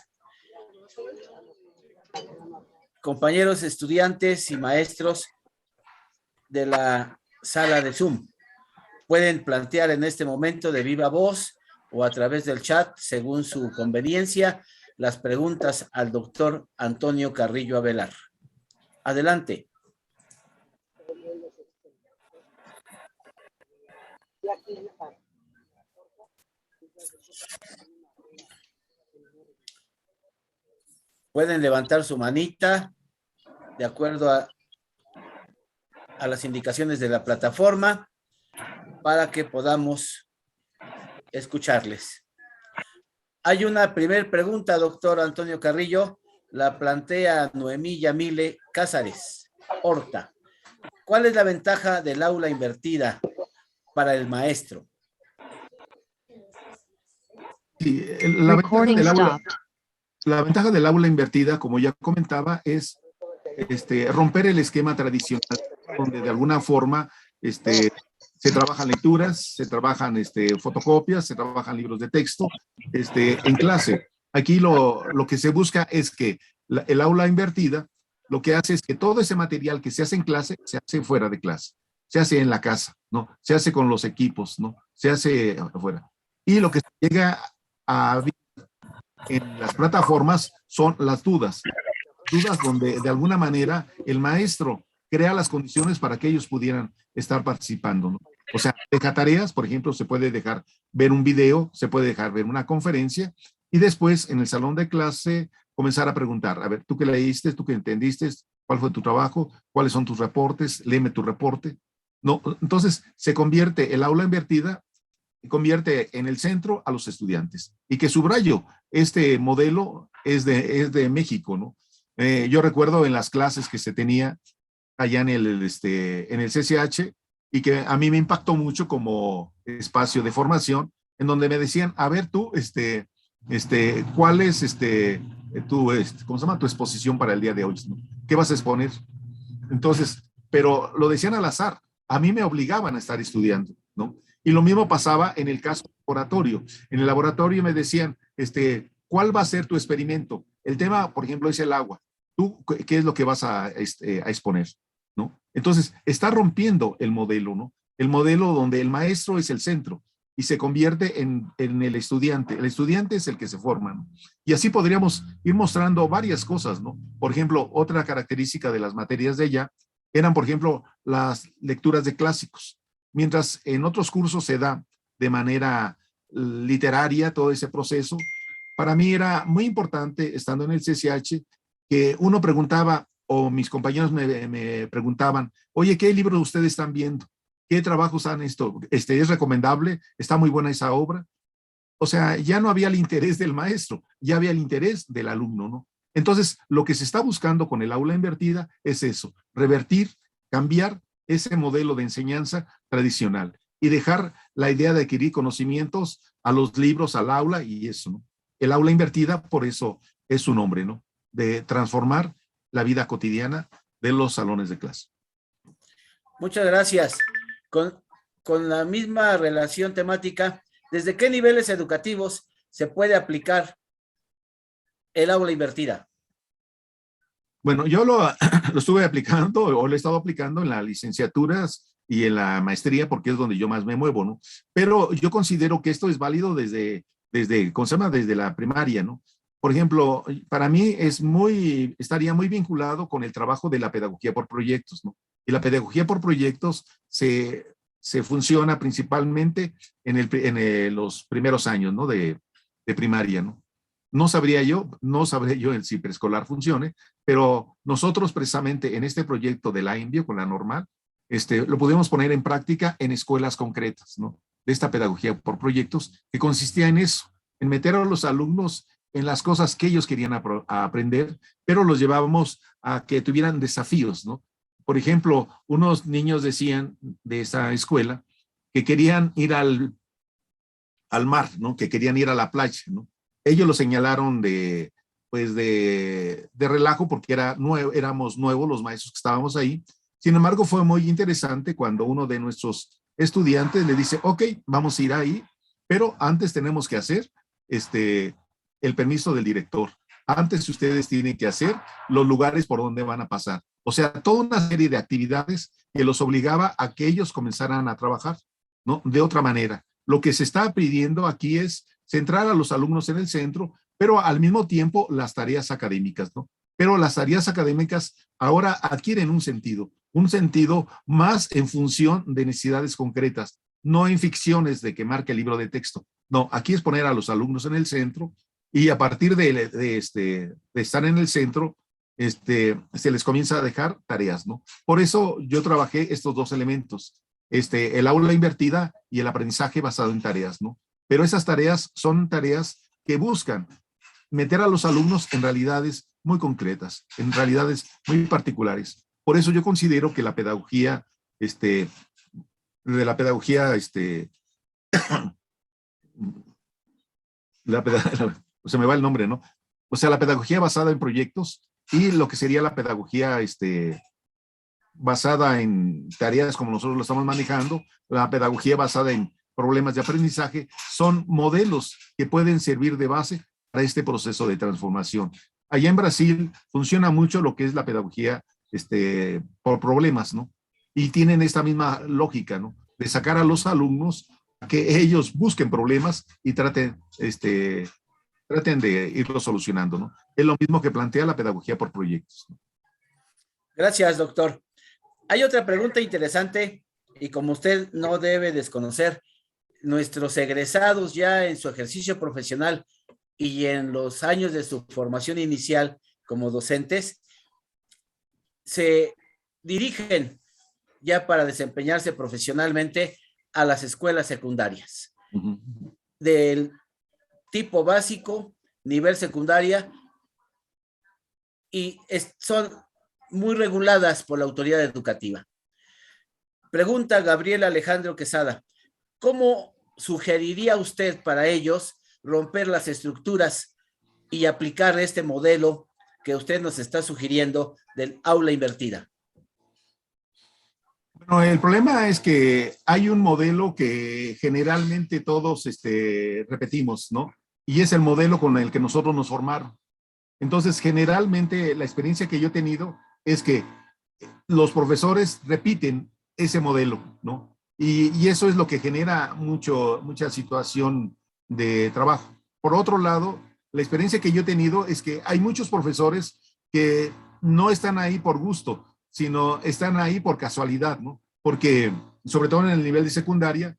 compañeros estudiantes y maestros de la sala de Zoom. Pueden plantear en este momento de viva voz o a través del chat, según su conveniencia, las preguntas al doctor Antonio Carrillo Avelar. Adelante. Pueden levantar su manita de acuerdo a las indicaciones de la plataforma para que podamos escucharles. Hay una primera pregunta, doctor Antonio Carrillo, la plantea Noemí Yamile Cázares Horta. ¿Cuál es la ventaja del aula invertida para el maestro? Sí, la ventaja del aula invertida, como ya comentaba, es romper el esquema tradicional, donde de alguna forma se trabajan lecturas, se trabajan fotocopias, se trabajan libros de texto en clase. Aquí lo que se busca es que el aula invertida lo que hace es que todo ese material que se hace en clase se hace fuera de clase, se hace en la casa, ¿no? Se hace con los equipos, ¿no? Se hace afuera. Y lo que se llega a en las plataformas son las dudas donde de alguna manera el maestro crea las condiciones para que ellos pudieran estar participando, ¿no? O sea, deja tareas, por ejemplo, se puede dejar ver un video, se puede dejar ver una conferencia y después en el salón de clase comenzar a preguntar, a ver, tú qué leíste, tú qué entendiste, cuál fue tu trabajo, cuáles son tus reportes, léeme tu reporte. No, entonces se convierte el aula invertida convierte en el centro a los estudiantes. Y que subrayo, este modelo es de México, ¿no? Yo recuerdo en las clases que se tenía allá en el CCH y que a mí me impactó mucho como espacio de formación, en donde me decían, a ver tú, ¿cuál es ¿cómo se llama? Tu exposición para el día de hoy, ¿no? ¿Qué vas a exponer? Entonces, pero lo decían al azar, a mí me obligaban a estar estudiando, ¿no? Y lo mismo pasaba en el caso del laboratorio. En el laboratorio me decían, ¿cuál va a ser tu experimento? El tema, por ejemplo, es el agua. ¿Tú qué es lo que vas a exponer? ¿No? Entonces, está rompiendo el modelo, ¿no? El modelo donde el maestro es el centro y se convierte en el estudiante. El estudiante es el que se forma, ¿no? Y así podríamos ir mostrando varias cosas, ¿no? Por ejemplo, otra característica de las materias de ella eran, por ejemplo, las lecturas de clásicos. Mientras en otros cursos se da de manera literaria todo ese proceso, para mí era muy importante, estando en el CCH, que uno preguntaba, o mis compañeros me preguntaban, oye, ¿qué libros ustedes están viendo? ¿Qué trabajos han esto? ¿Es recomendable? ¿Está muy buena esa obra? O sea, ya no había el interés del maestro, ya había el interés del alumno, ¿no? Entonces, lo que se está buscando con el aula invertida es eso, revertir, cambiar ese modelo de enseñanza tradicional y dejar la idea de adquirir conocimientos a los libros, al aula y eso, ¿no? El aula invertida, por eso es su nombre, ¿no? De transformar la vida cotidiana de los salones de clase. Muchas gracias. Con la misma relación temática, ¿desde qué niveles educativos se puede aplicar el aula invertida? Bueno, yo lo estuve aplicando o lo he estado aplicando en las licenciaturas y en la maestría porque es donde yo más me muevo, ¿no? Pero yo considero que esto es válido desde ¿cómo se llama? Desde la primaria, ¿no? Por ejemplo, para mí estaría muy vinculado con el trabajo de la pedagogía por proyectos, ¿no? Y la pedagogía por proyectos se funciona principalmente en los primeros años, ¿no? De primaria, ¿no? No sabría yo si preescolar funcione, pero nosotros precisamente en este proyecto de la INVIO con la normal, lo pudimos poner en práctica en escuelas concretas, ¿no? De esta pedagogía por proyectos que consistía en eso, en meter a los alumnos en las cosas que ellos querían aprender, pero los llevábamos a que tuvieran desafíos, ¿no? Por ejemplo, unos niños decían de esa escuela que querían ir al mar, ¿no? Que querían ir a la playa, ¿no? Ellos lo señalaron de relajo porque éramos nuevos los maestros que estábamos ahí. Sin embargo, fue muy interesante cuando uno de nuestros estudiantes le dice, ok, vamos a ir ahí, pero antes tenemos que hacer el permiso del director. antes ustedes tienen que hacer los lugares por donde van a pasar. O sea, toda una serie de actividades que los obligaba a que ellos comenzaran a trabajar, ¿no? De otra manera. Lo que se está pidiendo aquí es centrar a los alumnos en el centro, pero al mismo tiempo las tareas académicas, ¿no? Pero las tareas académicas ahora adquieren un sentido más en función de necesidades concretas, no en ficciones de que marque el libro de texto. No, aquí es poner a los alumnos en el centro y a partir de estar en el centro, se les comienza a dejar tareas, ¿no? Por eso yo trabajé estos dos elementos, el aula invertida y el aprendizaje basado en tareas, ¿no? Pero esas tareas son tareas que buscan meter a los alumnos en realidades muy concretas, en realidades muy particulares. Por eso yo considero que la pedagogía, de la pedagogía, se me va el nombre, ¿no? O sea, la pedagogía basada en proyectos y lo que sería la pedagogía, basada en tareas como nosotros lo estamos manejando, la pedagogía basada en problemas de aprendizaje, son modelos que pueden servir de base para este proceso de transformación. Allá en Brasil funciona mucho lo que es la pedagogía por problemas, ¿no? Y tienen esta misma lógica, ¿no? De sacar a los alumnos a que ellos busquen problemas y traten de irlos solucionando, ¿no? Es lo mismo que plantea la pedagogía por proyectos. Gracias, doctor. Hay otra pregunta interesante y como usted no debe desconocer, nuestros egresados ya en su ejercicio profesional y en los años de su formación inicial como docentes, se dirigen ya para desempeñarse profesionalmente a las escuelas secundarias. Del tipo básico, nivel secundaria, y son muy reguladas por la autoridad educativa. Pregunta Gabriel Alejandro Quesada, ¿cómo sugeriría usted para ellos romper las estructuras y aplicar este modelo que usted nos está sugiriendo del aula invertida? Bueno, el problema es que hay un modelo que generalmente todos repetimos, ¿no? Y es el modelo con el que nosotros nos formaron. Entonces, generalmente la experiencia que yo he tenido es que los profesores repiten ese modelo, ¿no? Y eso es lo que genera mucha situación de trabajo. Por otro lado, la experiencia que yo he tenido es que hay muchos profesores que no están ahí por gusto, sino están ahí por casualidad, ¿no? Porque, sobre todo en el nivel de secundaria,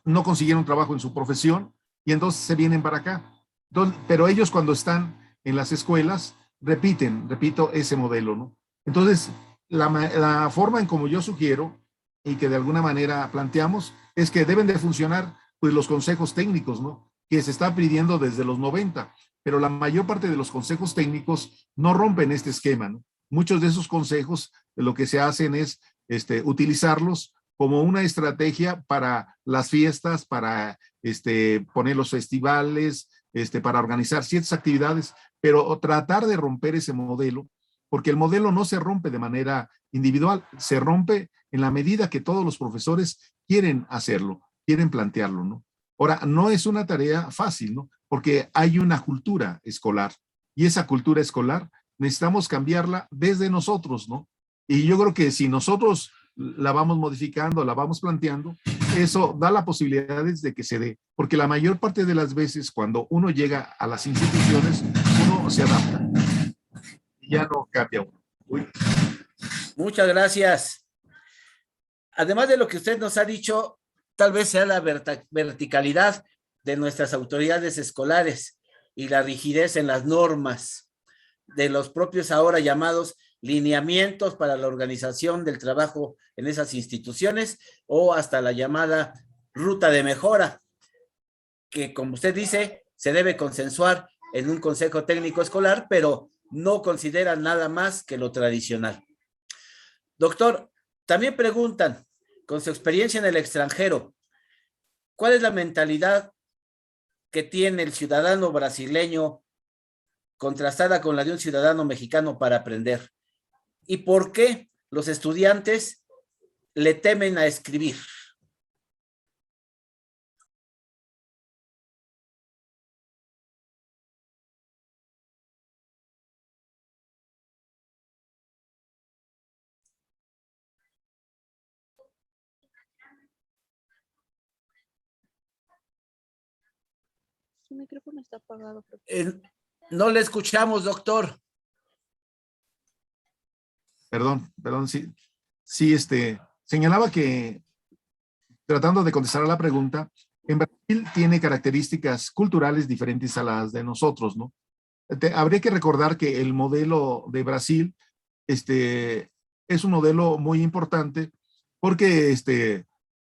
no consiguieron trabajo en su profesión y entonces se vienen para acá. Entonces, pero ellos cuando están en las escuelas, repito, ese modelo, ¿no? Entonces, la forma en como yo sugiero y que de alguna manera planteamos es que deben de funcionar pues los consejos técnicos, ¿no? Que se está pidiendo desde los 90, pero la mayor parte de los consejos técnicos no rompen este esquema, ¿no? Muchos de esos consejos lo que se hacen es utilizarlos como una estrategia para las fiestas, para poner los festivales, para organizar ciertas actividades, pero tratar de romper ese modelo, porque el modelo no se rompe de manera individual, se rompe en la medida que todos los profesores quieren hacerlo, quieren plantearlo, ¿no? Ahora, no es una tarea fácil, ¿no? Porque hay una cultura escolar y esa cultura escolar necesitamos cambiarla desde nosotros, ¿no? Y yo creo que si nosotros la vamos modificando, la vamos planteando, eso da la posibilidad de que se dé, porque la mayor parte de las veces cuando uno llega a las instituciones, uno se adapta y ya no cambia uno. Uy. Muchas gracias. Además de lo que usted nos ha dicho, tal vez sea la verticalidad de nuestras autoridades escolares y la rigidez en las normas de los propios ahora llamados lineamientos para la organización del trabajo en esas instituciones o hasta la llamada ruta de mejora, que como usted dice, se debe consensuar en un consejo técnico escolar, pero no considera nada más que lo tradicional. Doctor, también preguntan, con su experiencia en el extranjero, ¿cuál es la mentalidad que tiene el ciudadano brasileño contrastada con la de un ciudadano mexicano para aprender? ¿Y por qué los estudiantes le temen a escribir? Su micrófono está apagado. No le escuchamos, doctor. Perdón, sí. Sí, señalaba que, tratando de contestar a la pregunta, en Brasil tiene características culturales diferentes a las de nosotros, ¿no? Habría que recordar que el modelo de Brasil, es un modelo muy importante porque,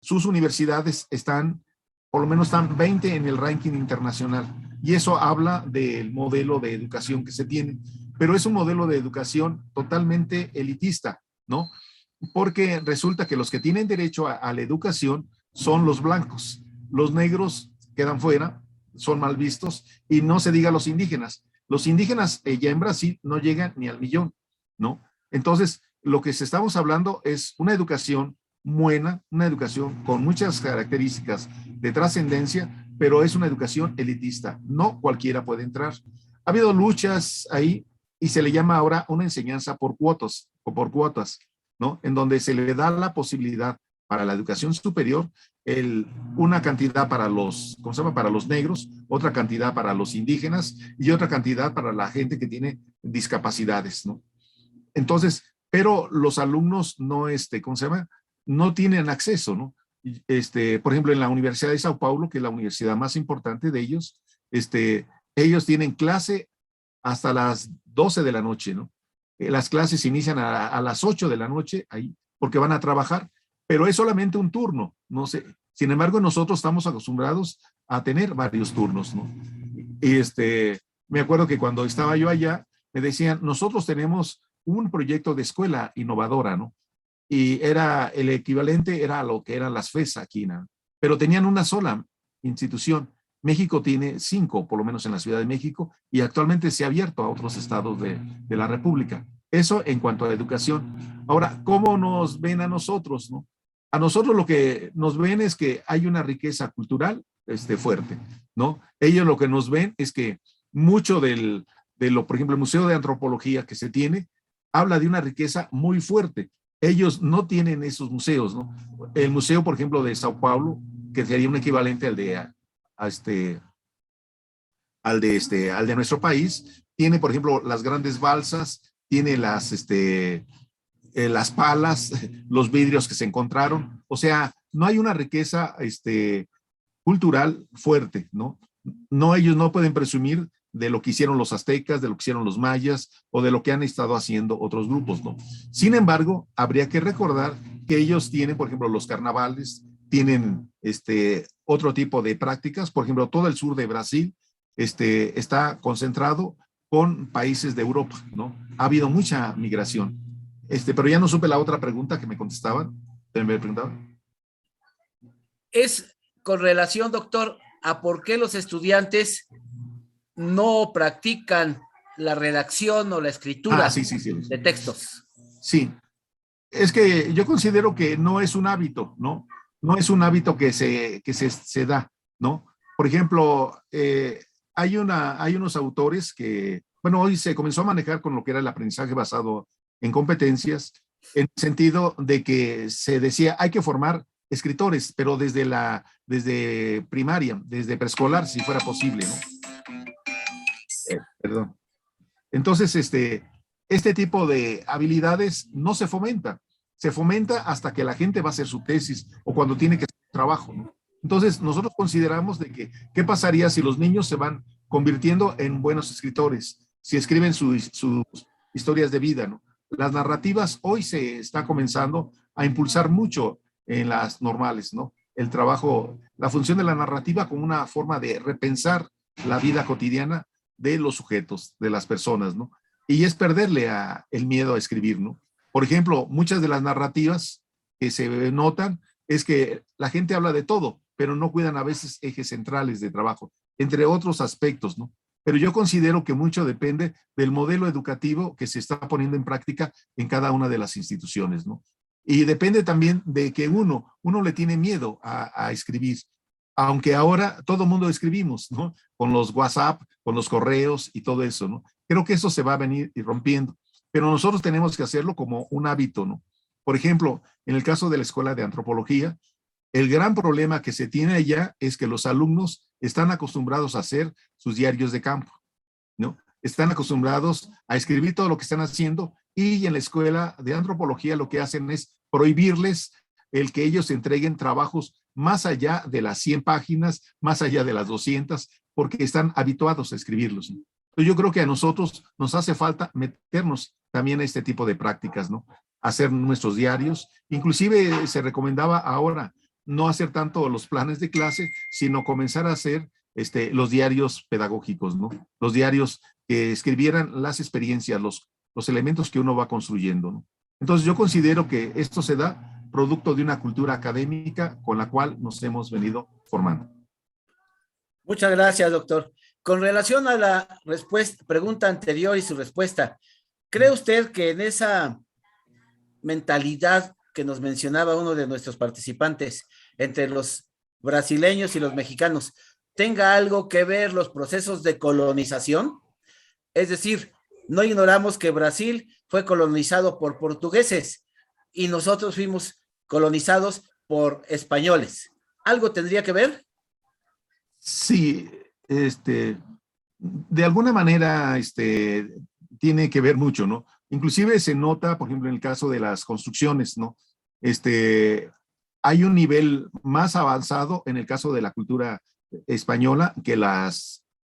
sus universidades están, por lo menos están 20 en el ranking internacional, y eso habla del modelo de educación que se tiene, pero es un modelo de educación totalmente elitista, ¿no? Porque resulta que los que tienen derecho a la educación son los blancos, los negros quedan fuera, son mal vistos, y no se diga los indígenas. Los indígenas ya en Brasil no llegan ni al millón, ¿no? Entonces, lo que estamos hablando es una educación buena, una educación con muchas características de trascendencia, pero es una educación elitista. No cualquiera puede entrar. Ha habido luchas ahí y se le llama ahora una enseñanza por cuotas o por cuotas, ¿no? En donde se le da la posibilidad para la educación superior, una cantidad para los, ¿cómo se llama? Para los negros, otra cantidad para los indígenas y otra cantidad para la gente que tiene discapacidades, ¿no? Entonces, pero los alumnos no, ¿cómo se llama? No tienen acceso, ¿no? Por ejemplo, en la Universidad de Sao Paulo, que es la universidad más importante de ellos, ellos tienen clase hasta las 12 de la noche, ¿no? Las clases inician a las 8 de la noche ahí, porque van a trabajar, pero es solamente un turno, no sé. Sin embargo, nosotros estamos acostumbrados a tener varios turnos, ¿no? Y me acuerdo que cuando estaba yo allá, me decían, nosotros tenemos un proyecto de escuela innovadora, ¿no? Y era el equivalente, era lo que eran las FES aquí, ¿no? Pero tenían una sola institución. México tiene 5, por lo menos en la Ciudad de México, y actualmente se ha abierto a otros estados de la República. Eso en cuanto a educación. Ahora, ¿cómo nos ven a nosotros, no? A nosotros lo que nos ven es que hay una riqueza cultural fuerte, ¿no? Ellos lo que nos ven es que mucho de lo, por ejemplo, el Museo de Antropología que se tiene, habla de una riqueza muy fuerte. Ellos no tienen esos museos, ¿no? El museo, por ejemplo, de Sao Paulo, que sería un equivalente al de nuestro país, tiene, por ejemplo, las grandes balsas, tiene las palas, los vidrios que se encontraron. O sea, no hay una riqueza cultural fuerte, ¿no? No, ellos no pueden presumir de lo que hicieron los aztecas, de lo que hicieron los mayas o de lo que han estado haciendo otros grupos, ¿no? Sin embargo, habría que recordar que ellos tienen, por ejemplo, los carnavales, tienen otro tipo de prácticas. Por ejemplo, todo el sur de Brasil está concentrado con países de Europa, ¿no? Ha habido mucha migración. Pero ya no supe la otra pregunta que me contestaban. ¿Me preguntaban? Es con relación, doctor, a por qué los estudiantes no practican la redacción o la escritura sí. de textos. Sí, es que yo considero que no es un hábito, ¿no? No es un hábito que se da, ¿no? Por ejemplo, hay unos autores que, bueno, hoy se comenzó a manejar con lo que era el aprendizaje basado en competencias, en el sentido de que se decía, hay que formar escritores, pero desde primaria, desde preescolar, si fuera posible, ¿no? Perdón. Entonces, este tipo de habilidades no se fomenta. Se fomenta hasta que la gente va a hacer su tesis o cuando tiene que hacer trabajo, ¿no? Entonces, nosotros consideramos de que, ¿qué pasaría si los niños se van convirtiendo en buenos escritores? Si escriben sus historias de vida, ¿no? Las narrativas hoy se está comenzando a impulsar mucho en las normales, ¿no? El trabajo, la función de la narrativa como una forma de repensar la vida cotidiana de los sujetos, de las personas, ¿no? Y es perderle el miedo a escribir, ¿no? Por ejemplo, muchas de las narrativas que se notan es que la gente habla de todo, pero no cuidan a veces ejes centrales de trabajo, entre otros aspectos, ¿no? Pero yo considero que mucho depende del modelo educativo que se está poniendo en práctica en cada una de las instituciones, ¿no? Y depende también de que uno le tiene miedo a escribir, aunque ahora todo mundo escribimos, ¿no? Con los WhatsApp, con los correos y todo eso, ¿no? Creo que eso se va a venir rompiendo, pero nosotros tenemos que hacerlo como un hábito, ¿no? Por ejemplo, en el caso de la Escuela de Antropología, El gran problema que se tiene allá es que los alumnos están acostumbrados a hacer sus diarios de campo, ¿no? Están acostumbrados a escribir todo lo que están haciendo, y en la escuela de antropología lo que hacen es prohibirles el que ellos entreguen trabajos más allá de las 100 páginas, más allá de las 200, porque están habituados a escribirlos, ¿no? Entonces yo creo que a nosotros nos hace falta meternos también a este tipo de prácticas, ¿no? Hacer nuestros diarios. Inclusive se recomendaba ahora no hacer tanto los planes de clase, sino comenzar a hacer los diarios pedagógicos, ¿no? Los diarios que escribieran las experiencias, los elementos que uno va construyendo, ¿no? Entonces yo considero que esto se da producto de una cultura académica con la cual nos hemos venido formando. Muchas gracias, doctor. Con relación a la pregunta anterior y su respuesta, ¿cree usted que en esa mentalidad que nos mencionaba uno de nuestros participantes entre los brasileños y los mexicanos tenga algo que ver los procesos de colonización? Es decir, no ignoramos que Brasil fue colonizado por portugueses y nosotros fuimos colonizados por españoles. ¿Algo tendría que ver? Sí, de alguna manera tiene que ver mucho, ¿no? Inclusive se nota, por ejemplo, en el caso de las construcciones, ¿no? Hay un nivel más avanzado en el caso de la cultura española que la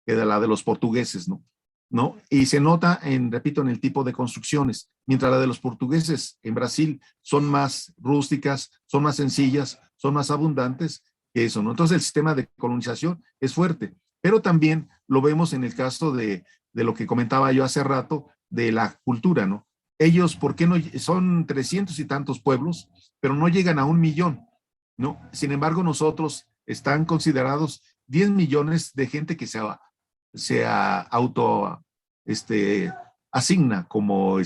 de los portugueses, ¿no? Y se nota, repito, en el tipo de construcciones, mientras la de los portugueses en Brasil son más rústicas, son más sencillas, son más abundantes que eso, ¿no? Entonces el sistema de colonización es fuerte, pero también lo vemos en el caso de lo que comentaba yo hace rato, de la cultura, ¿no? Ellos, ¿por qué no? Son 300 y tantos pueblos, pero no llegan a 1 millón, ¿no? Sin embargo, nosotros están considerados 10 millones de gente que se auto asigna como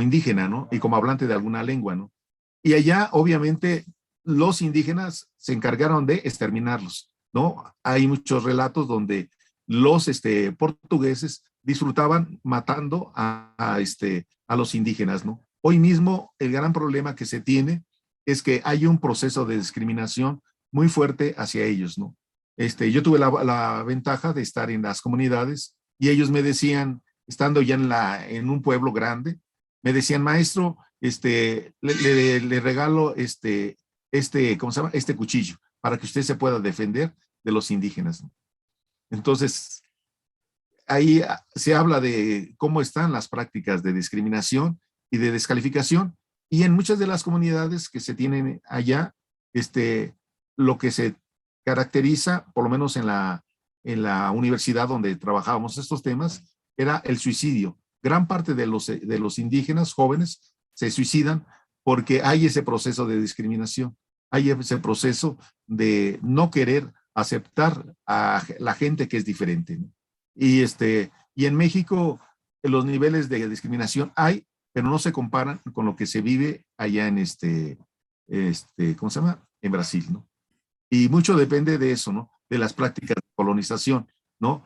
indígena, ¿no? Y como hablante de alguna lengua, ¿no? Y allá, obviamente, los indígenas se encargaron de exterminarlos, ¿no? Hay muchos relatos donde los portugueses disfrutaban matando a los indígenas, ¿no? Hoy mismo el gran problema que se tiene es que hay un proceso de discriminación muy fuerte hacia ellos, ¿no? Yo tuve la ventaja de estar en las comunidades y ellos me decían, estando ya en un pueblo grande, me decían, maestro, le regalo ¿cómo se llama? Este cuchillo para que usted se pueda defender de los indígenas, ¿no? Entonces, ahí se habla de cómo están las prácticas de discriminación y de descalificación, y en muchas de las comunidades que se tienen allá, lo que se caracteriza, por lo menos en la universidad donde trabajábamos estos temas, era el suicidio. Gran parte de los indígenas jóvenes se suicidan porque hay ese proceso de discriminación, hay ese proceso de no querer aceptar a la gente que es diferente, ¿no? Y en México los niveles de discriminación hay, pero no se comparan con lo que se vive allá en ¿cómo se llama? En Brasil, ¿no? Y mucho depende de eso, ¿no? De las prácticas de colonización, ¿no?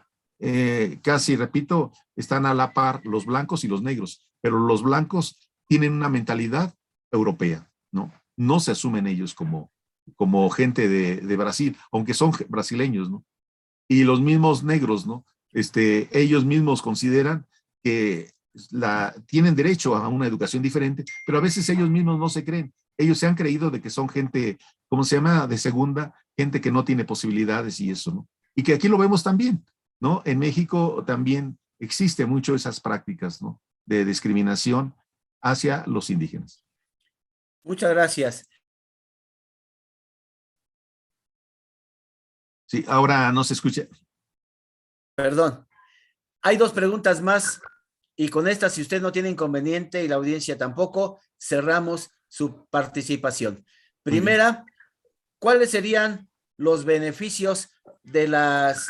Casi, repito, están a la par los blancos y los negros, pero los blancos tienen una mentalidad europea, ¿no? No se asumen ellos como gente de Brasil, aunque son brasileños, ¿no? Y los mismos negros, ¿no? Ellos mismos consideran que tienen derecho a una educación diferente, pero a veces ellos mismos no se creen. Ellos se han creído de que son gente, ¿cómo se llama? De segunda, gente que no tiene posibilidades y eso, ¿no? Y que aquí lo vemos también, ¿no? En México también existe mucho esas prácticas, ¿no? De discriminación hacia los indígenas. Muchas gracias. Sí, ahora no se escucha. Perdón. Hay 2 preguntas más y con esta, si usted no tiene inconveniente y la audiencia tampoco, cerramos su participación. Primera, ¿cuáles serían los beneficios de las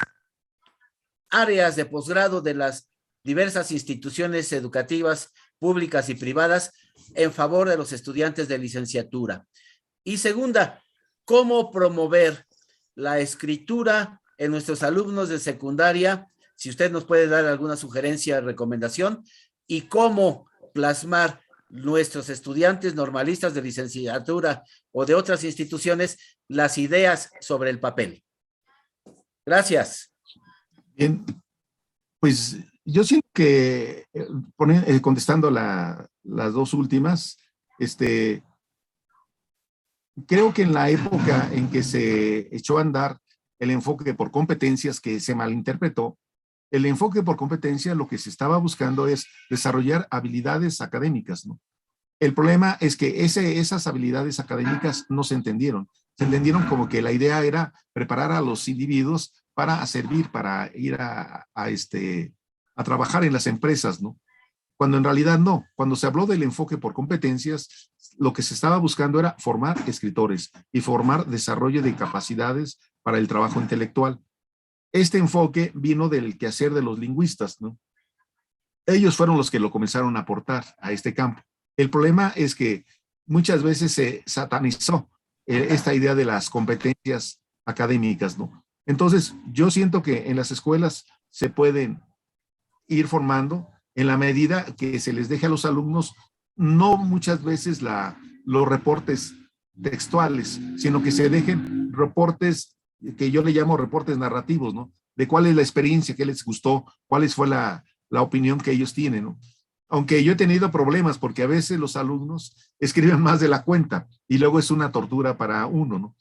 áreas de posgrado de las diversas instituciones educativas públicas y privadas en favor de los estudiantes de licenciatura? Y segunda, ¿cómo promover la escritura en nuestros alumnos de secundaria? Si usted nos puede dar alguna sugerencia, recomendación, y cómo plasmar nuestros estudiantes normalistas de licenciatura o de otras instituciones las ideas sobre el papel. Gracias. Bien, pues yo siento que, contestando las dos últimas, creo que en la época en que se echó a andar el enfoque por competencias, que se malinterpretó, el enfoque por competencia, lo que se estaba buscando es desarrollar habilidades académicas, ¿no? El problema es que esas habilidades académicas no se entendieron. Se entendieron como que la idea era preparar a los individuos para servir, para ir a trabajar en las empresas, ¿no? Cuando en realidad no. Cuando se habló del enfoque por competencias, lo que se estaba buscando era formar escritores y formar desarrollo de capacidades para el trabajo intelectual. Este enfoque vino del quehacer de los lingüistas, ¿no? Ellos fueron los que lo comenzaron a aportar a este campo. El problema es que muchas veces se satanizó esta idea de las competencias académicas, ¿no? Entonces, yo siento que en las escuelas se pueden ir formando en la medida que se les deje a los alumnos no muchas veces los reportes textuales, sino que se dejen reportes que yo le llamo reportes narrativos, ¿no? De cuál es la experiencia, qué les gustó, cuál fue la opinión que ellos tienen, ¿no? Aunque yo he tenido problemas porque a veces los alumnos escriben más de la cuenta y luego es una tortura para uno, ¿no?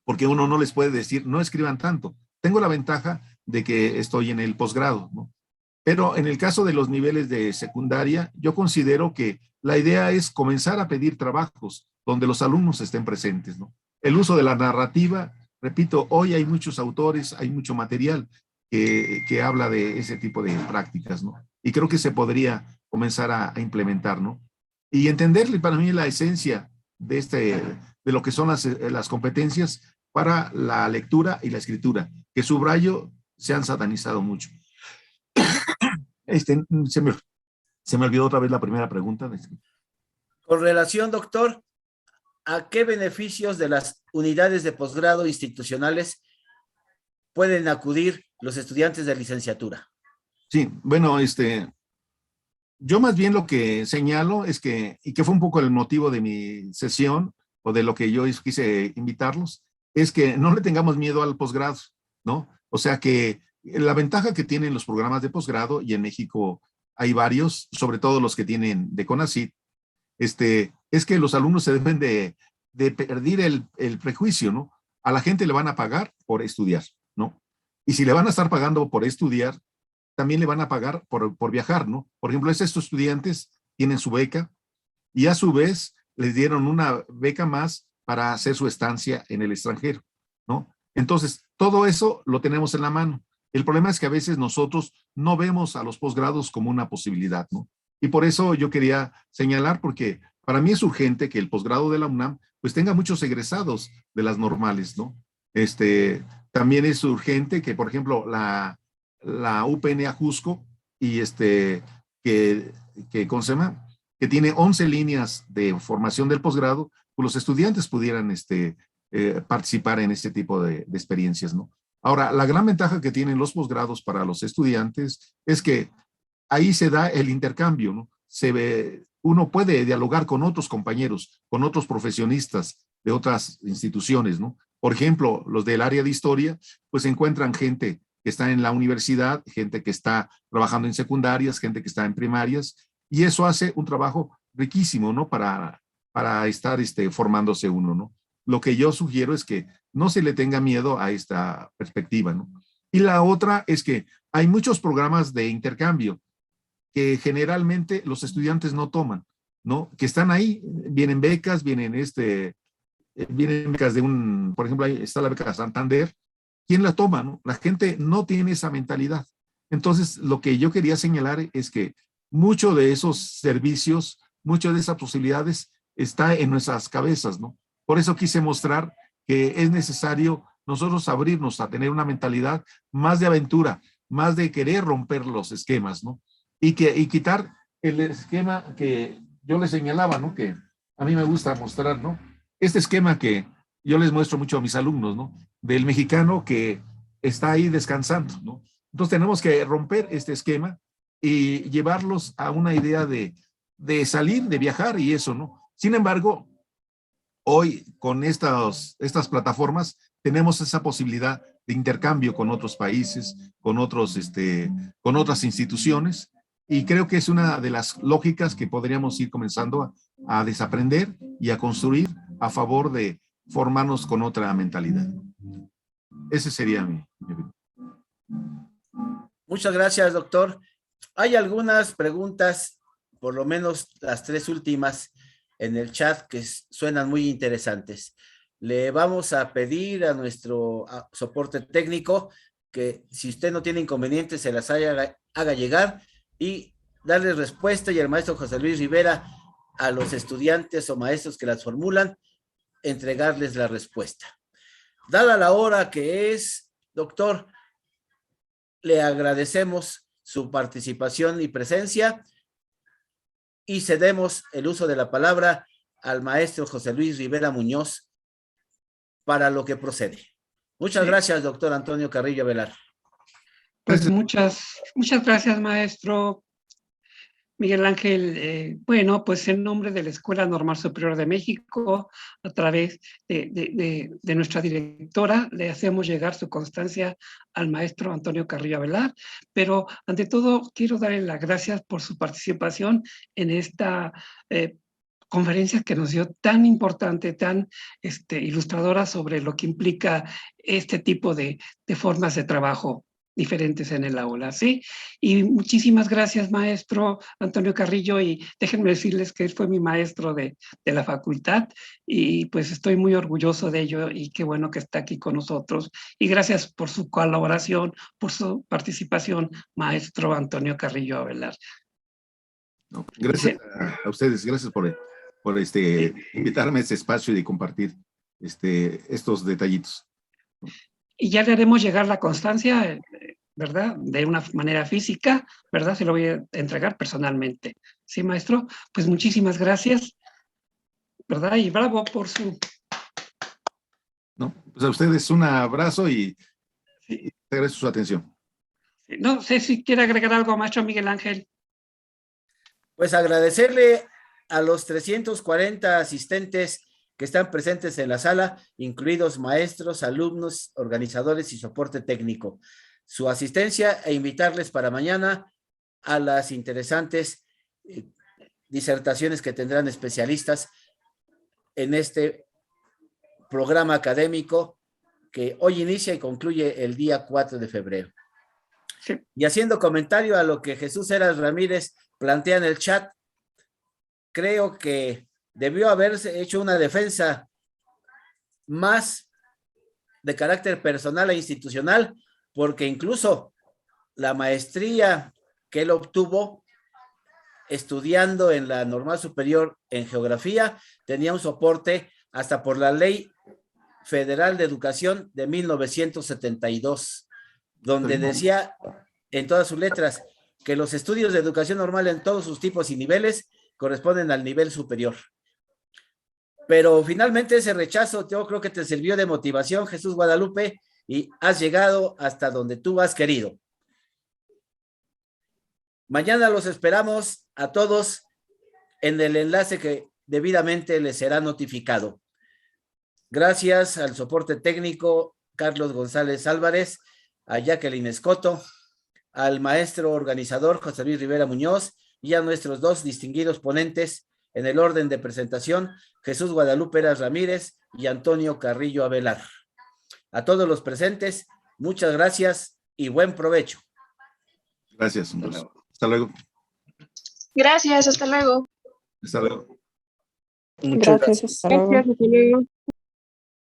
Porque uno no les puede decir, no escriban tanto. Tengo la ventaja de que estoy en el posgrado, ¿no? Pero en el caso de los niveles de secundaria, yo considero que la idea es comenzar a pedir trabajos donde los alumnos estén presentes, ¿no? El uso de la narrativa, repito, hoy hay muchos autores, hay mucho material que habla de ese tipo de prácticas, ¿no? Y creo que se podría comenzar a implementar, ¿no? Y entenderle para mí la esencia de lo que son las competencias para la lectura y la escritura, que subrayo se han satanizado mucho. Se me olvidó otra vez la primera pregunta. Con relación, doctor, ¿a qué beneficios de las unidades de posgrado institucionales pueden acudir los estudiantes de licenciatura? Sí, bueno, yo más bien lo que señalo es que, y que fue un poco el motivo de mi sesión, o de lo que yo quise invitarlos, es que no le tengamos miedo al posgrado, ¿no? O sea que la ventaja que tienen los programas de posgrado, y en México hay varios, sobre todo los que tienen de CONACYT, es que los alumnos se deben de perder el prejuicio, ¿no? A la gente le van a pagar por estudiar, ¿no? Y si le van a estar pagando por estudiar, también le van a pagar por viajar, ¿no? Por ejemplo, estos estudiantes tienen su beca y a su vez les dieron una beca más para hacer su estancia en el extranjero, ¿no? Entonces, todo eso lo tenemos en la mano. El problema es que a veces nosotros no vemos a los posgrados como una posibilidad, ¿no? Y por eso yo quería señalar, porque para mí es urgente que el posgrado de la UNAM pues tenga muchos egresados de las normales, ¿no? También es urgente que, por ejemplo, la UPN Ajusco y ¿cómo se llama? Que tiene 11 líneas de formación del posgrado, pues los estudiantes pudieran participar en este tipo de experiencias, ¿no? Ahora, la gran ventaja que tienen los posgrados para los estudiantes es que ahí se da el intercambio, ¿no? Uno puede dialogar con otros compañeros, con otros profesionistas de otras instituciones, ¿no? Por ejemplo, los del área de historia, pues encuentran gente que está en la universidad, gente que está trabajando en secundarias, gente que está en primarias, y eso hace un trabajo riquísimo, ¿no? Para estar formándose uno, ¿no? Lo que yo sugiero es que no se le tenga miedo a esta perspectiva, ¿no? Y la otra es que hay muchos programas de intercambio que generalmente los estudiantes no toman, ¿no? Que están ahí, vienen becas, vienen becas por ejemplo, ahí está la beca Santander. ¿Quién la toma, no? La gente no tiene esa mentalidad. Entonces, lo que yo quería señalar es que mucho de esos servicios, muchas de esas posibilidades está en nuestras cabezas, ¿no? Por eso quise mostrar que es necesario nosotros abrirnos a tener una mentalidad más de aventura, más de querer romper los esquemas, ¿no? Y quitar el esquema que yo les señalaba, ¿no? Que a mí me gusta mostrar, ¿no? Este esquema que yo les muestro mucho a mis alumnos, ¿no? Del mexicano que está ahí descansando, ¿no? Entonces tenemos que romper este esquema y llevarlos a una idea de de salir, de viajar y eso, ¿no? Sin embargo, hoy con estas plataformas tenemos esa posibilidad de intercambio con otros países, con otras instituciones, y creo que es una de las lógicas que podríamos ir comenzando a desaprender y a construir a favor de formarnos con otra mentalidad. Ese sería mi opinión. Muchas gracias, doctor. Hay algunas preguntas, por lo menos las 3 últimas en el chat, que suenan muy interesantes. Le vamos a pedir a nuestro soporte técnico que, si usted no tiene inconveniente, se las haga llegar y darle respuesta, y el maestro José Luis Rivera, a los estudiantes o maestros que las formulan, entregarles la respuesta. Dada la hora que es, doctor, le agradecemos su participación y presencia y cedemos el uso de la palabra al maestro José Luis Rivera Muñoz para lo que procede. Muchas gracias, doctor Antonio Carrillo Avelar. Pues muchas gracias, maestro Miguel Ángel. Bueno, pues en nombre de la Escuela Normal Superior de México, a través de nuestra directora, le hacemos llegar su constancia al maestro Antonio Carrillo Avelar, pero ante todo quiero darle las gracias por su participación en esta conferencia que nos dio tan importante, tan ilustradora sobre lo que implica este tipo de formas de trabajo diferentes en el aula, ¿sí? Y muchísimas gracias, maestro Antonio Carrillo, y déjenme decirles que él fue mi maestro de la facultad, y pues estoy muy orgulloso de ello, y qué bueno que está aquí con nosotros, y gracias por su colaboración, por su participación, maestro Antonio Carrillo Avelar. No, gracias a ustedes, gracias por invitarme a este espacio y compartir estos detallitos. Y ya le haremos llegar la constancia, ¿verdad? De una manera física, ¿verdad? Se lo voy a entregar personalmente. ¿Sí, maestro? Pues muchísimas gracias, ¿verdad? Y bravo por su... No, pues a ustedes un abrazo y te agradezco su atención. No sé si quiere agregar algo, maestro Miguel Ángel. Pues agradecerle a los 340 asistentes que están presentes en la sala, incluidos maestros, alumnos, organizadores y soporte técnico, su asistencia, e invitarles para mañana a las interesantes disertaciones que tendrán especialistas en este programa académico que hoy inicia y concluye el día 4 de febrero. Sí. Y haciendo comentario a lo que Jesús Heras Ramírez plantea en el chat, creo que debió haberse hecho una defensa más de carácter personal e institucional, porque incluso la maestría que él obtuvo estudiando en la Normal Superior en Geografía tenía un soporte hasta por la Ley Federal de Educación de 1972, donde decía en todas sus letras que los estudios de educación normal en todos sus tipos y niveles corresponden al nivel superior. Pero finalmente ese rechazo, yo creo que te sirvió de motivación, Jesús Guadalupe, y has llegado hasta donde tú has querido. Mañana los esperamos a todos en el enlace que debidamente les será notificado. Gracias al soporte técnico Carlos González Álvarez, a Jacqueline Escoto, al maestro organizador José Luis Rivera Muñoz y a nuestros 2 distinguidos ponentes en el orden de presentación, Jesús Guadalupe Heras Ramírez y Antonio Carrillo Avelar. A todos los presentes, muchas gracias y buen provecho. Gracias. Hasta luego. Gracias, hasta luego. Hasta luego. Muchas gracias. Hasta luego.